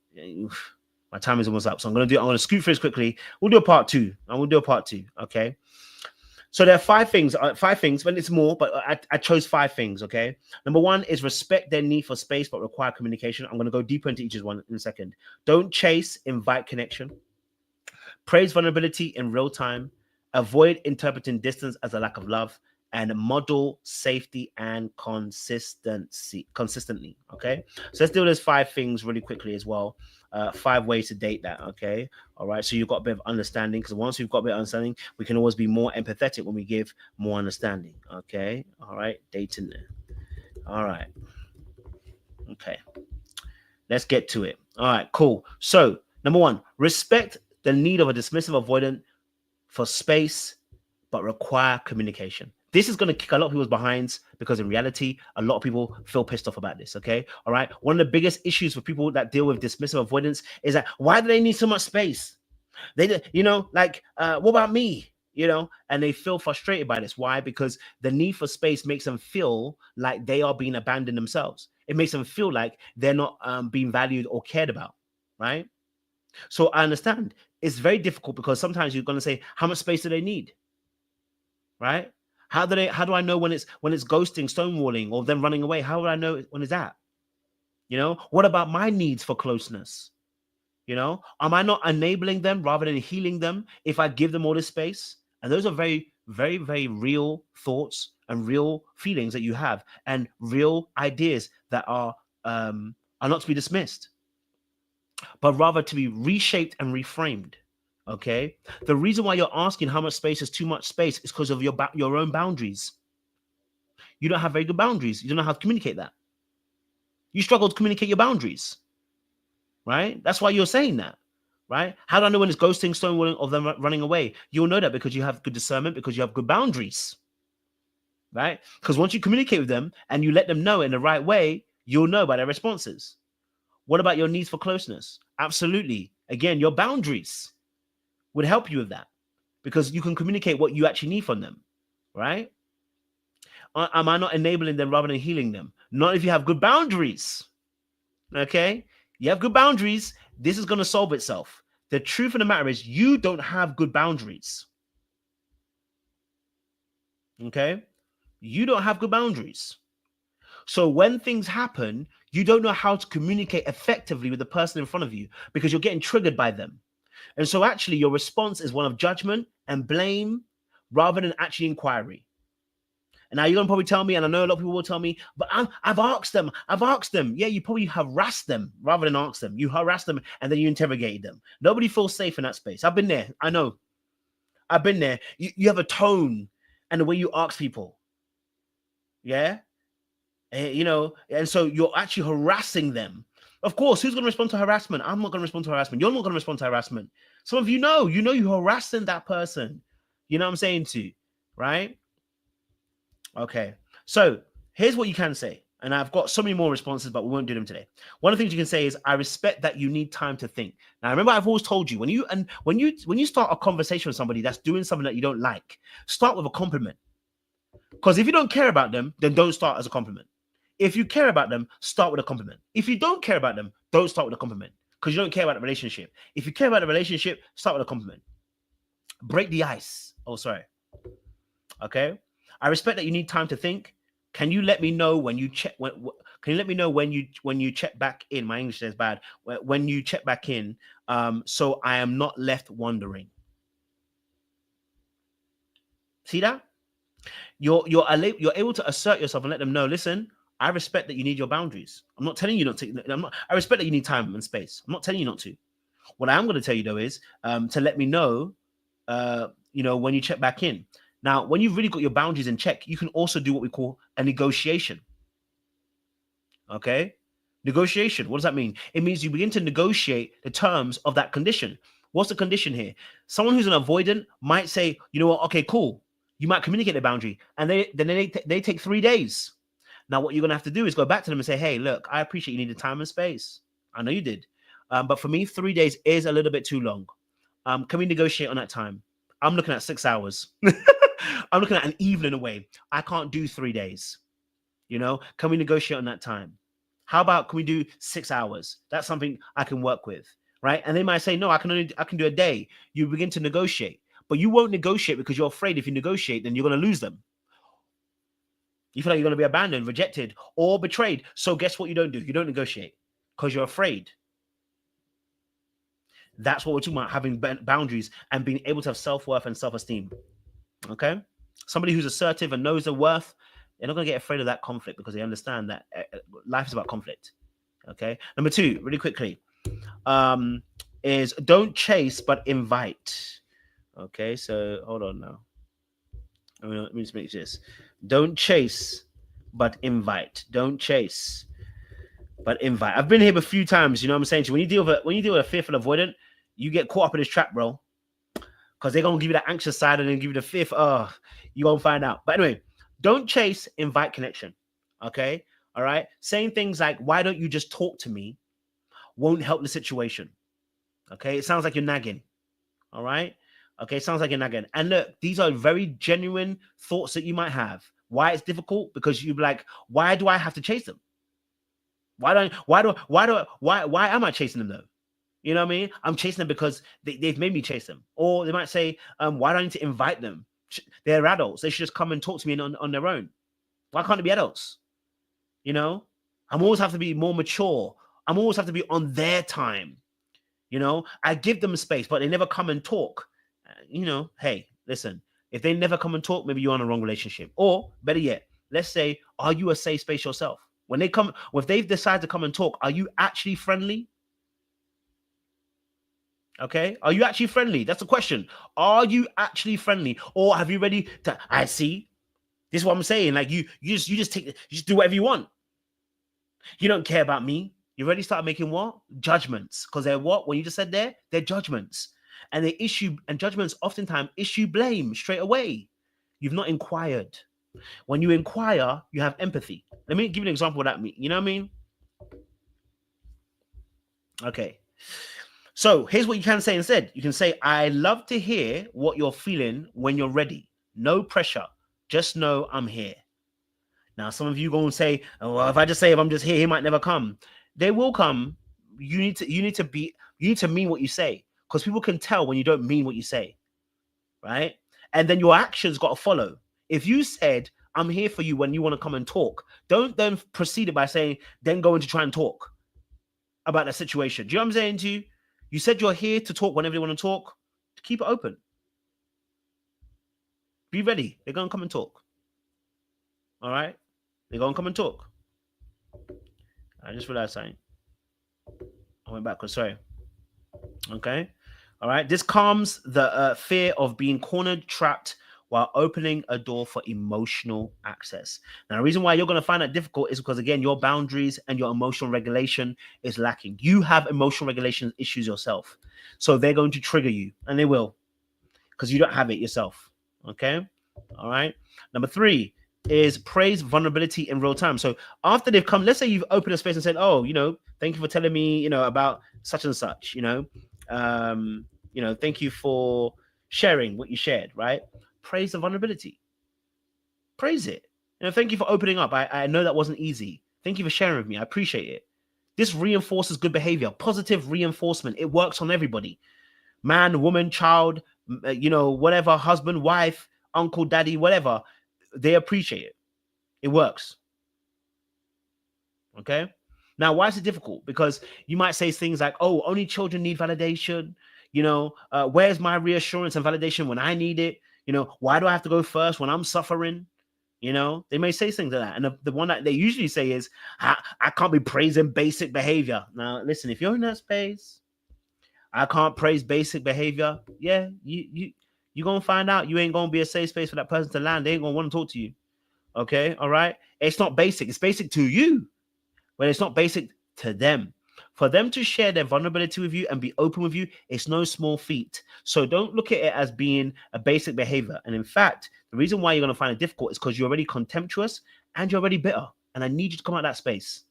My time is almost up, so I'm going to scoot through this quickly. We'll do a part two. And we'll do a part two. Okay. So there are five things, but it's more, but I chose five things, okay? Number one is respect their need for space, but require communication. I'm going to go deeper into each one in a second. Don't chase, invite connection. Praise vulnerability in real time. Avoid interpreting distance as a lack of love. And model safety and consistently, okay? So let's do those five things really quickly as well. 5 ways to date that, okay? All right, so you've got a bit of understanding, because once we've got a bit of understanding, we can always be more empathetic when we give more understanding, okay? All right, dating there. All right, okay. Let's get to it. All right, cool. So, number one, respect the need of a dismissive avoidant for space, but require communication. This is going to kick a lot of people's behinds, because in reality, a lot of people feel pissed off about this, okay? All right? One of the biggest issues for people that deal with dismissive avoidance is that, why do they need so much space? They, what about me? And they feel frustrated by this. Why? Because the need for space makes them feel like they are being abandoned themselves. It makes them feel like they're not being valued or cared about, right? So I understand it's very difficult, because sometimes you're going to say, how much space do they need? Right? How do I know when it's ghosting, stonewalling, or them running away? How would I know when it's that? What about my needs for closeness? Am I not enabling them rather than healing them if I give them all this space? And those are very, very, very real thoughts and real feelings that you have, and real ideas that are not to be dismissed, but rather to be reshaped and reframed. Okay. The reason why you're asking how much space is too much space is because of your own boundaries. You don't have very good boundaries. You don't know how to communicate that. You struggle to communicate your boundaries, right? That's why you're saying that, right? How do I know when it's ghosting, stonewalling, or them running away? You'll know that because you have good discernment, because you have good boundaries, right? Because once you communicate with them and you let them know in the right way, you'll know by their responses. What about your needs for closeness? Absolutely. Again, your boundaries would help you with that, because you can communicate what you actually need from them, right? Am I not enabling them rather than healing them? Not if you have good boundaries. Okay? You have good boundaries. This is going to solve itself. The truth of the matter is, you don't have good boundaries. Okay? You don't have good boundaries. So when things happen, you don't know how to communicate effectively with the person in front of you, because you're getting triggered by them. And so actually your response is one of judgment and blame rather than actually inquiry. And now you're gonna probably tell me, and I know a lot of people will tell me, but I've asked them. Yeah, you probably harassed them rather than ask them. You harassed them and then you interrogated them. Nobody feels safe in that space. I've been there. I know. I've been there. You have a tone and the way you ask people. Yeah. And so you're actually harassing them. Of course, who's going to respond to harassment? I'm not going to respond to harassment. You're not going to respond to harassment. Some of you're harassing that person. You know what I'm saying to you, right? Okay. So here's what you can say. And I've got so many more responses, but we won't do them today. One of the things you can say is, I respect that you need time to think. Now, remember, I've always told you, when you start a conversation with somebody that's doing something that you don't like, start with a compliment. Because if you don't care about them, then don't start as a compliment. If you care about them, start with a compliment. If you don't care about them, don't start with a compliment, because you don't care about the relationship. If you care about the relationship, start with a compliment. Break the ice. Oh, sorry. Okay. I respect that you need time to think. Can you let me know when you check? Can you let me know when you check back in? My English is bad. When you check back in, so I am not left wondering. See that? You're able to assert yourself and let them know. Listen, I respect that you need your boundaries. I'm not telling you not to. I respect that you need time and space. I'm not telling you not to. What I am going to tell you though is to let me know. When you check back in. Now, when you've really got your boundaries in check, you can also do what we call a negotiation. Okay? Negotiation. What does that mean? It means you begin to negotiate the terms of that condition. What's the condition here? Someone who's an avoidant might say, you know what, okay, cool. You might communicate the boundary, and they take 3 days. Now, what you're gonna have to do is go back to them and say, hey, look, I appreciate you needed time and space. I know you did. But for me, 3 days is a little bit too long. Can we negotiate on that time? I'm looking at 6 hours. I'm looking at an evening away. I can't do 3 days. You know, can we negotiate on that time? How about can we do 6 hours? That's something I can work with, right? And they might say, no, I can do a day. You begin to negotiate, but you won't negotiate because you're afraid if you negotiate, then you're going to lose them. You feel like you're going to be abandoned, rejected, or betrayed. So guess what you don't do? You don't negotiate because you're afraid. That's what we're talking about, having boundaries and being able to have self-worth and self-esteem. Okay? Somebody who's assertive and knows their worth, they're not going to get afraid of that conflict because they understand that life is about conflict. Okay? Number 2, really quickly, is don't chase but invite. Okay? So hold on now. Let me just make this. Don't chase but invite. Don't chase but invite. I've been here a few times. You know what I'm saying to you? When you deal with a fearful avoidant, you get caught up in this trap, bro. Because they're gonna give you the anxious side and then give you the fifth. Oh, you won't find out. But anyway, don't chase, invite connection. Okay, all right. Saying things like, "Why don't you just talk to me?" won't help the situation. Okay, it sounds like you're nagging. All right. Okay, sounds like you're nagging. And look, these are very genuine thoughts that you might have. Why it's difficult? Because you're like, why do I have to chase them? Why am I chasing them though? You know what I mean? I'm chasing them because they've made me chase them. Or they might say, why do I need to invite them? They're adults. They should just come and talk to me on their own. Why can't they be adults? You know? I'm always have to be more mature. I'm always have to be on their time. You know? I give them space, but they never come and talk. You know, hey, listen, if they never come and talk, maybe you're on a wrong relationship. Or better yet, let's say, are you a safe space yourself? When they come, if they've decided to come and talk, are you actually friendly? Okay, are you actually friendly? That's the question. Are you actually friendly, or have you ready to? I see. This is what I'm saying. Like you just do whatever you want. You don't care about me. You already start making what judgments? Because they're what? When you just said they're judgments, and they issue and judgments oftentimes issue blame straight away. You've not inquired. When you inquire, you have empathy. Let me give you an example of what that means. You know what I mean? Okay. So here's what you can say instead. You can say, I love to hear what you're feeling when you're ready. No pressure. Just know I'm here. Now, some of you go and say, oh, well, if I just say if I'm just here, he might never come. They will come. You need to mean what you say. Because people can tell when you don't mean what you say. Right? And then your actions got to follow. If you said, I'm here for you when you want to come and talk, don't then proceed it by saying, then go in to try and talk about that situation. Do you know what I'm saying to you? You said you're here to talk whenever you want to talk. Keep it open. Be ready. They're going to come and talk. All right? They're going to come and talk. I just realized something. I went backwards. Sorry. Okay? All right? This calms the fear of being cornered, trapped, while opening a door for emotional access. Now, the reason why you're going to find that difficult is because, again, your boundaries and your emotional regulation is lacking. You have emotional regulation issues yourself. So they're going to trigger you, and they will, because you don't have it yourself. Okay? All right? Number 3 is praise vulnerability in real time. So after they've come, let's say you've opened a space and said, oh, thank you for telling me, about such and such, thank you for sharing what you shared, right? Praise the vulnerability. Praise it. Thank you for opening up. I know that wasn't easy. Thank you for sharing with me. I appreciate it. This reinforces good behavior, positive reinforcement. It works on everybody. Man, woman, child, whatever, husband, wife, uncle, daddy, whatever. They appreciate it. It works. Okay? Now, why is it difficult? Because you might say things like, oh, only children need validation. Where's my reassurance and validation when I need it? Why do I have to go first when I'm suffering? They may say things like that. And the one that they usually say is, I can't be praising basic behavior. Now, listen, if you're in that space, I can't praise basic behavior. Yeah, you you're gonna find out you ain't gonna be a safe space for that person to land. They ain't gonna want to talk to you. Okay, all right. It's not basic. It's basic to you, but it's not basic to them. For them to share their vulnerability with you and be open with you, it's no small feat. So don't look at it as being a basic behavior. And in fact, the reason why you're going to find it difficult is because you're already contemptuous and you're already bitter. And I need you to come out of that space.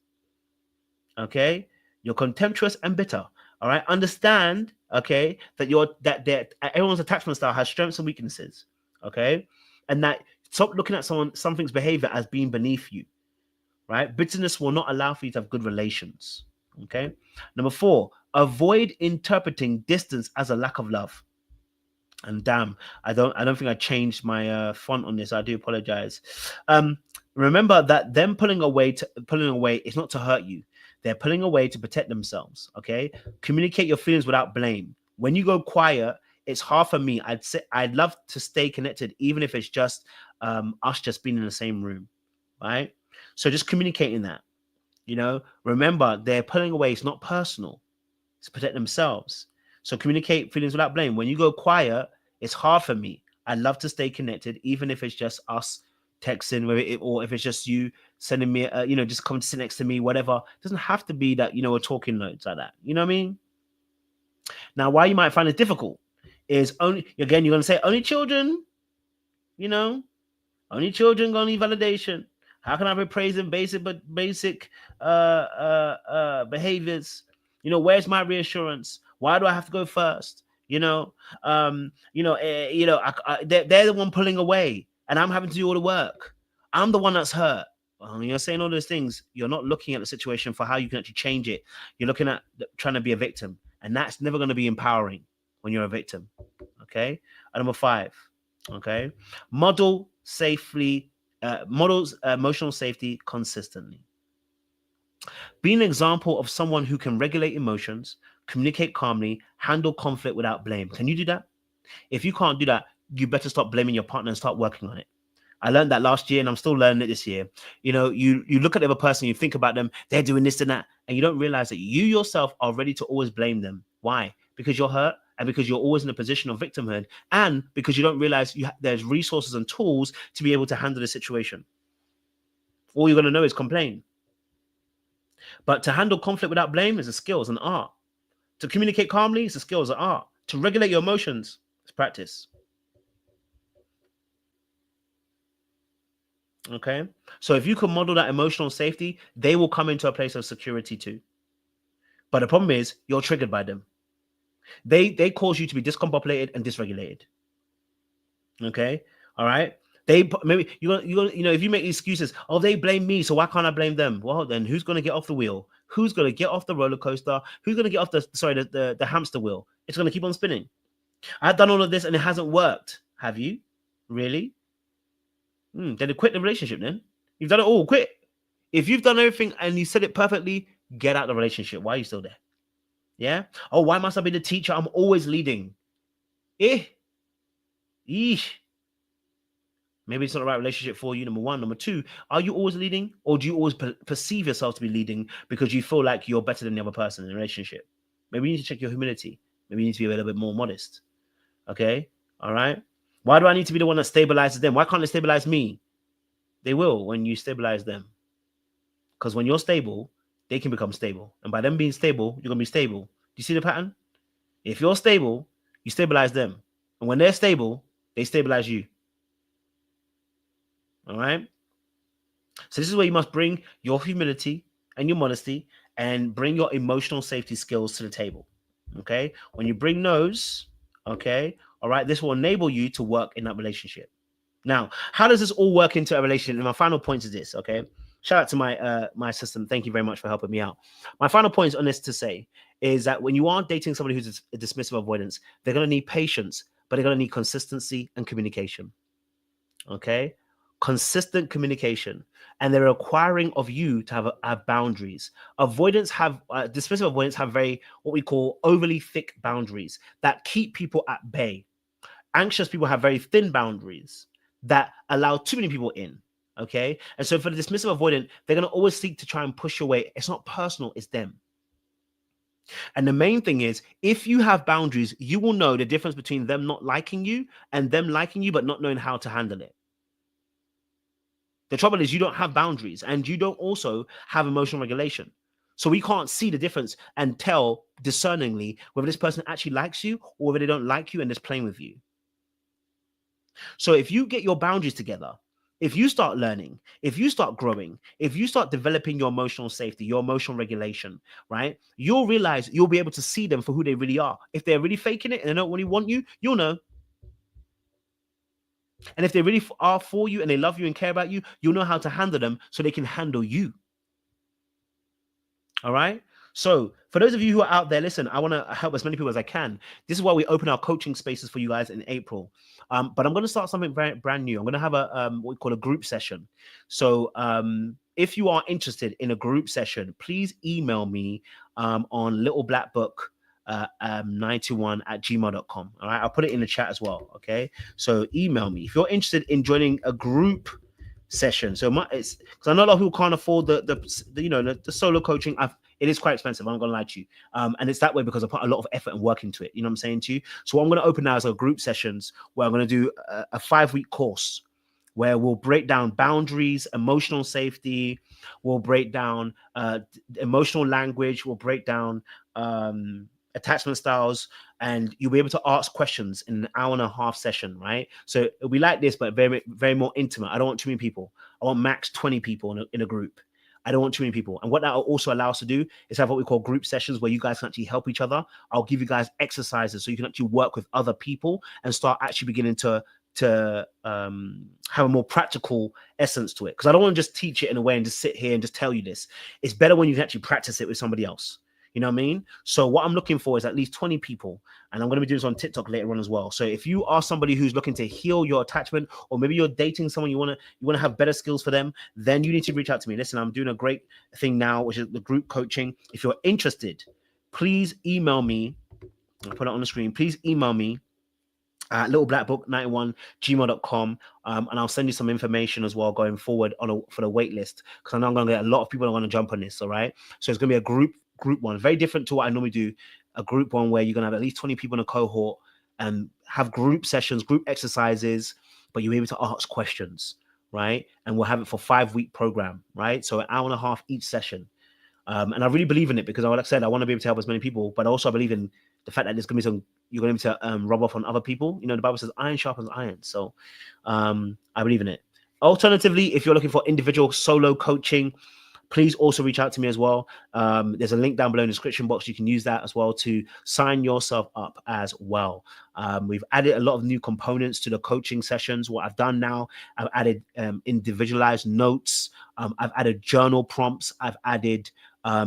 Okay? You're contemptuous and bitter. All right. Understand, okay, that everyone's attachment style has strengths and weaknesses. Okay. And that stop looking at something's behavior as being beneath you. Right? Bitterness will not allow for you to have good relations. Okay. Number 4, avoid interpreting distance as a lack of love. And damn, I don't think I changed my font on this. I do apologize. Remember that them pulling away is not to hurt you. They're pulling away to protect themselves. Okay. Communicate your feelings without blame. When you go quiet, it's hard for me. I'd love to stay connected, even if it's just us just being in the same room. Right. So just communicating that, remember they're pulling away. It's not personal. It's to protect themselves. So communicate feelings without blame. When you go quiet, it's hard for me. I love to stay connected, even if it's just us texting, or if it's just you sending me, just come to sit next to me, whatever. It doesn't have to be that, we're talking loads like that. You know what I mean? Now, why you might find it difficult is you're going to say only children, only children gonna need validation. How can I be praising basic behaviors? Where's my reassurance? Why do I have to go first? They're the one pulling away, and I'm having to do all the work. I'm the one that's hurt. Well, you're saying all those things. You're not looking at the situation for how you can actually change it. You're looking at trying to be a victim, and that's never going to be empowering when you're a victim. Okay. And number 5. Okay. Models emotional safety consistently. Be an example of someone who can regulate emotions, communicate calmly, handle conflict without blame. Can you do that? If you can't do that, you better stop blaming your partner and start working on it. I learned that last year and I'm still learning it this year. You look at the other person, you think about them, they're doing this and that, and you don't realize that you yourself are ready to always blame them. Why? Because you're hurt, and because you're always in a position of victimhood, and because you don't realize there's resources and tools to be able to handle the situation. All you're going to know is complain. But to handle conflict without blame is a skill, it's an art. To communicate calmly is a skill, it's an art. To regulate your emotions is practice. Okay? So if you can model that emotional safety, they will come into a place of security too. But the problem is you're triggered by them. They cause you to be discombobulated and dysregulated. Okay? All right? Maybe if you make excuses, they blame me, so why can't I blame them? Well, then who's going to get off the wheel? Who's going to get off the roller coaster? Who's going to get off the hamster wheel? It's going to keep on spinning. I've done all of this and it hasn't worked. Have you? Really? Then quit the relationship then. You've done it all, quit. If you've done everything and you said it perfectly, get out of the relationship. Why are you still there? Yeah? Oh, why must I be the teacher? I'm always leading. Eesh. Maybe it's not the right relationship for you, number 1. Number 2, are you always leading? Or do you always perceive yourself to be leading because you feel like you're better than the other person in the relationship? Maybe you need to check your humility. Maybe you need to be a little bit more modest. Okay? All right? Why do I need to be the one that stabilizes them? Why can't they stabilize me? They will when you stabilize them. Because when you're stable, they can become stable. And by them being stable, you're going to be stable. Do you see the pattern? If you're stable, you stabilize them. And when they're stable, they stabilize you. All right? So this is where you must bring your humility and your modesty and bring your emotional safety skills to the table. Okay? When you bring those, okay, all right, this will enable you to work in that relationship. Now, how does this all work into a relationship? And my final point is this, okay? Shout out to my assistant. Thank you very much for helping me out. My final point on this to say is that when you are dating somebody who's a dismissive avoidance, they're going to need patience, but they're going to need consistency and communication. Okay? Consistent communication, and they're requiring of you to have boundaries. Dismissive avoidants have what we call overly thick boundaries that keep people at bay. Anxious people have very thin boundaries that allow too many people in. Okay. And so for the dismissive avoidant, they're going to always seek to try and push away. It's not personal, it's them. And the main thing is, if you have boundaries, you will know the difference between them not liking you and them liking you, but not knowing how to handle it. The trouble is, you don't have boundaries and you don't also have emotional regulation. So we can't see the difference and tell discerningly whether this person actually likes you or whether they don't like you and is playing with you. So if you get your boundaries together, if you start learning, if you start growing, if you start developing your emotional safety, your emotional regulation, right, you'll realize you'll be able to see them for who they really are. If they're really faking it and they don't really want you, you'll know. And if they really are for you and they love you and care about you, you'll know how to handle them so they can handle you. All right. So, for those of you who are out there, listen, I want to help as many people as I can. This is why we open our coaching spaces for you guys in April. But I'm going to start something very brand new. I'm going to have a what we call a group session. So, if you are interested in a group session, please email me on littleblackbook91@gmail.com. All right. I'll put it in the chat as well. Okay. So, email me if you're interested in joining a group session. So it's because I know a lot of people can't afford the solo coaching. It is quite expensive. I'm not gonna lie to you. And it's that way because I put a lot of effort and work into it. You know what I'm saying to you? So what I'm gonna open now is a group sessions where I'm gonna do a 5-week course where we'll break down boundaries, emotional safety, we'll break down emotional language, we'll break down attachment styles, and you'll be able to ask questions in an hour and a half session, right? So it'll be like this, but very, very more intimate. I don't want too many people. I want max 20 people in a group. I don't want too many people. And what that will also allow us to do is have what we call group sessions where you guys can actually help each other. I'll give you guys exercises so you can actually work with other people and start actually beginning to have a more practical essence to it. Because I don't want to just teach it in a way and just sit here and just tell you this. It's better when you can actually practice it with somebody else. You know what I mean? So what I'm looking for is at least 20 people. And I'm going to be doing this on TikTok later on as well. So if you are somebody who's looking to heal your attachment, or maybe you're dating someone, you want to have better skills for them, then you need to reach out to me. Listen, I'm doing a great thing now, which is the group coaching. If you're interested, please email me. I'll put it on the screen. Please email me at littleblackbook91@gmail.com, and I'll send you some information as well going forward for the wait list, because I know I'm going to get a lot of people that want to jump on this. All right, so it's going to be a group one, very different to what I normally do. A group one where you're going to have at least 20 people in a cohort and have group sessions, group exercises, but you'll be able to ask questions, right? And we'll have it for 5-week program, right? So an hour and a half each session. And I really believe in it because, like I said, I want to be able to help as many people, but also I believe in the fact that there's going to be you're going to be able to rub off on other people. You know, the Bible says iron sharpens iron. So I believe in it. Alternatively, if you're looking for individual solo coaching, please also reach out to me as well. There's a link down below in the description box. You can use that as well to sign yourself up as well. We've added a lot of new components to the coaching sessions. What I've done now, I've added individualized notes. I've added journal prompts. I've added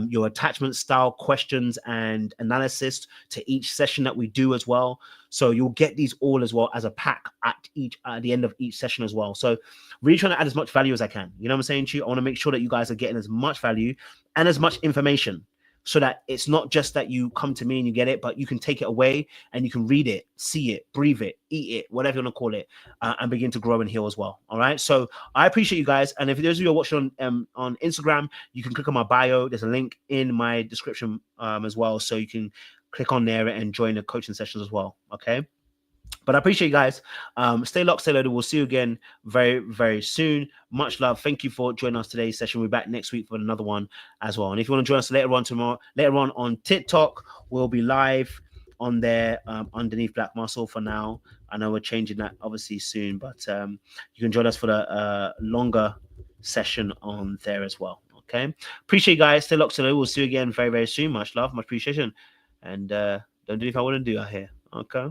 your attachment style questions and analysis to each session that we do as well. So you'll get these all as well as a pack at the end of each session as well. So really trying to add as much value as I can. You know what I'm saying to you? I want to make sure that you guys are getting as much value and as much information, so that it's not just that you come to me and you get it, but you can take it away and you can read it, see it, breathe it, eat it, whatever you want to call it, and begin to grow and heal as well. All right. So I appreciate you guys. And if those of you are watching on Instagram, you can click on my bio. There's a link in my description as well. So you can click on there and join the coaching sessions as well. Okay. But I appreciate you guys. Stay locked, stay loaded. We'll see you again very, very soon. Much love. Thank you for joining us today's session. We'll be back next week for another one as well. And if you want to join us later on on TikTok, we'll be live on there underneath Black Muscle for now. I know we're changing that obviously soon, but you can join us for the longer session on there as well. Okay. Appreciate you guys. Stay locked, stay loaded. We'll see you again very, very soon. Much love, much appreciation. And don't do if I want to do out here. Okay.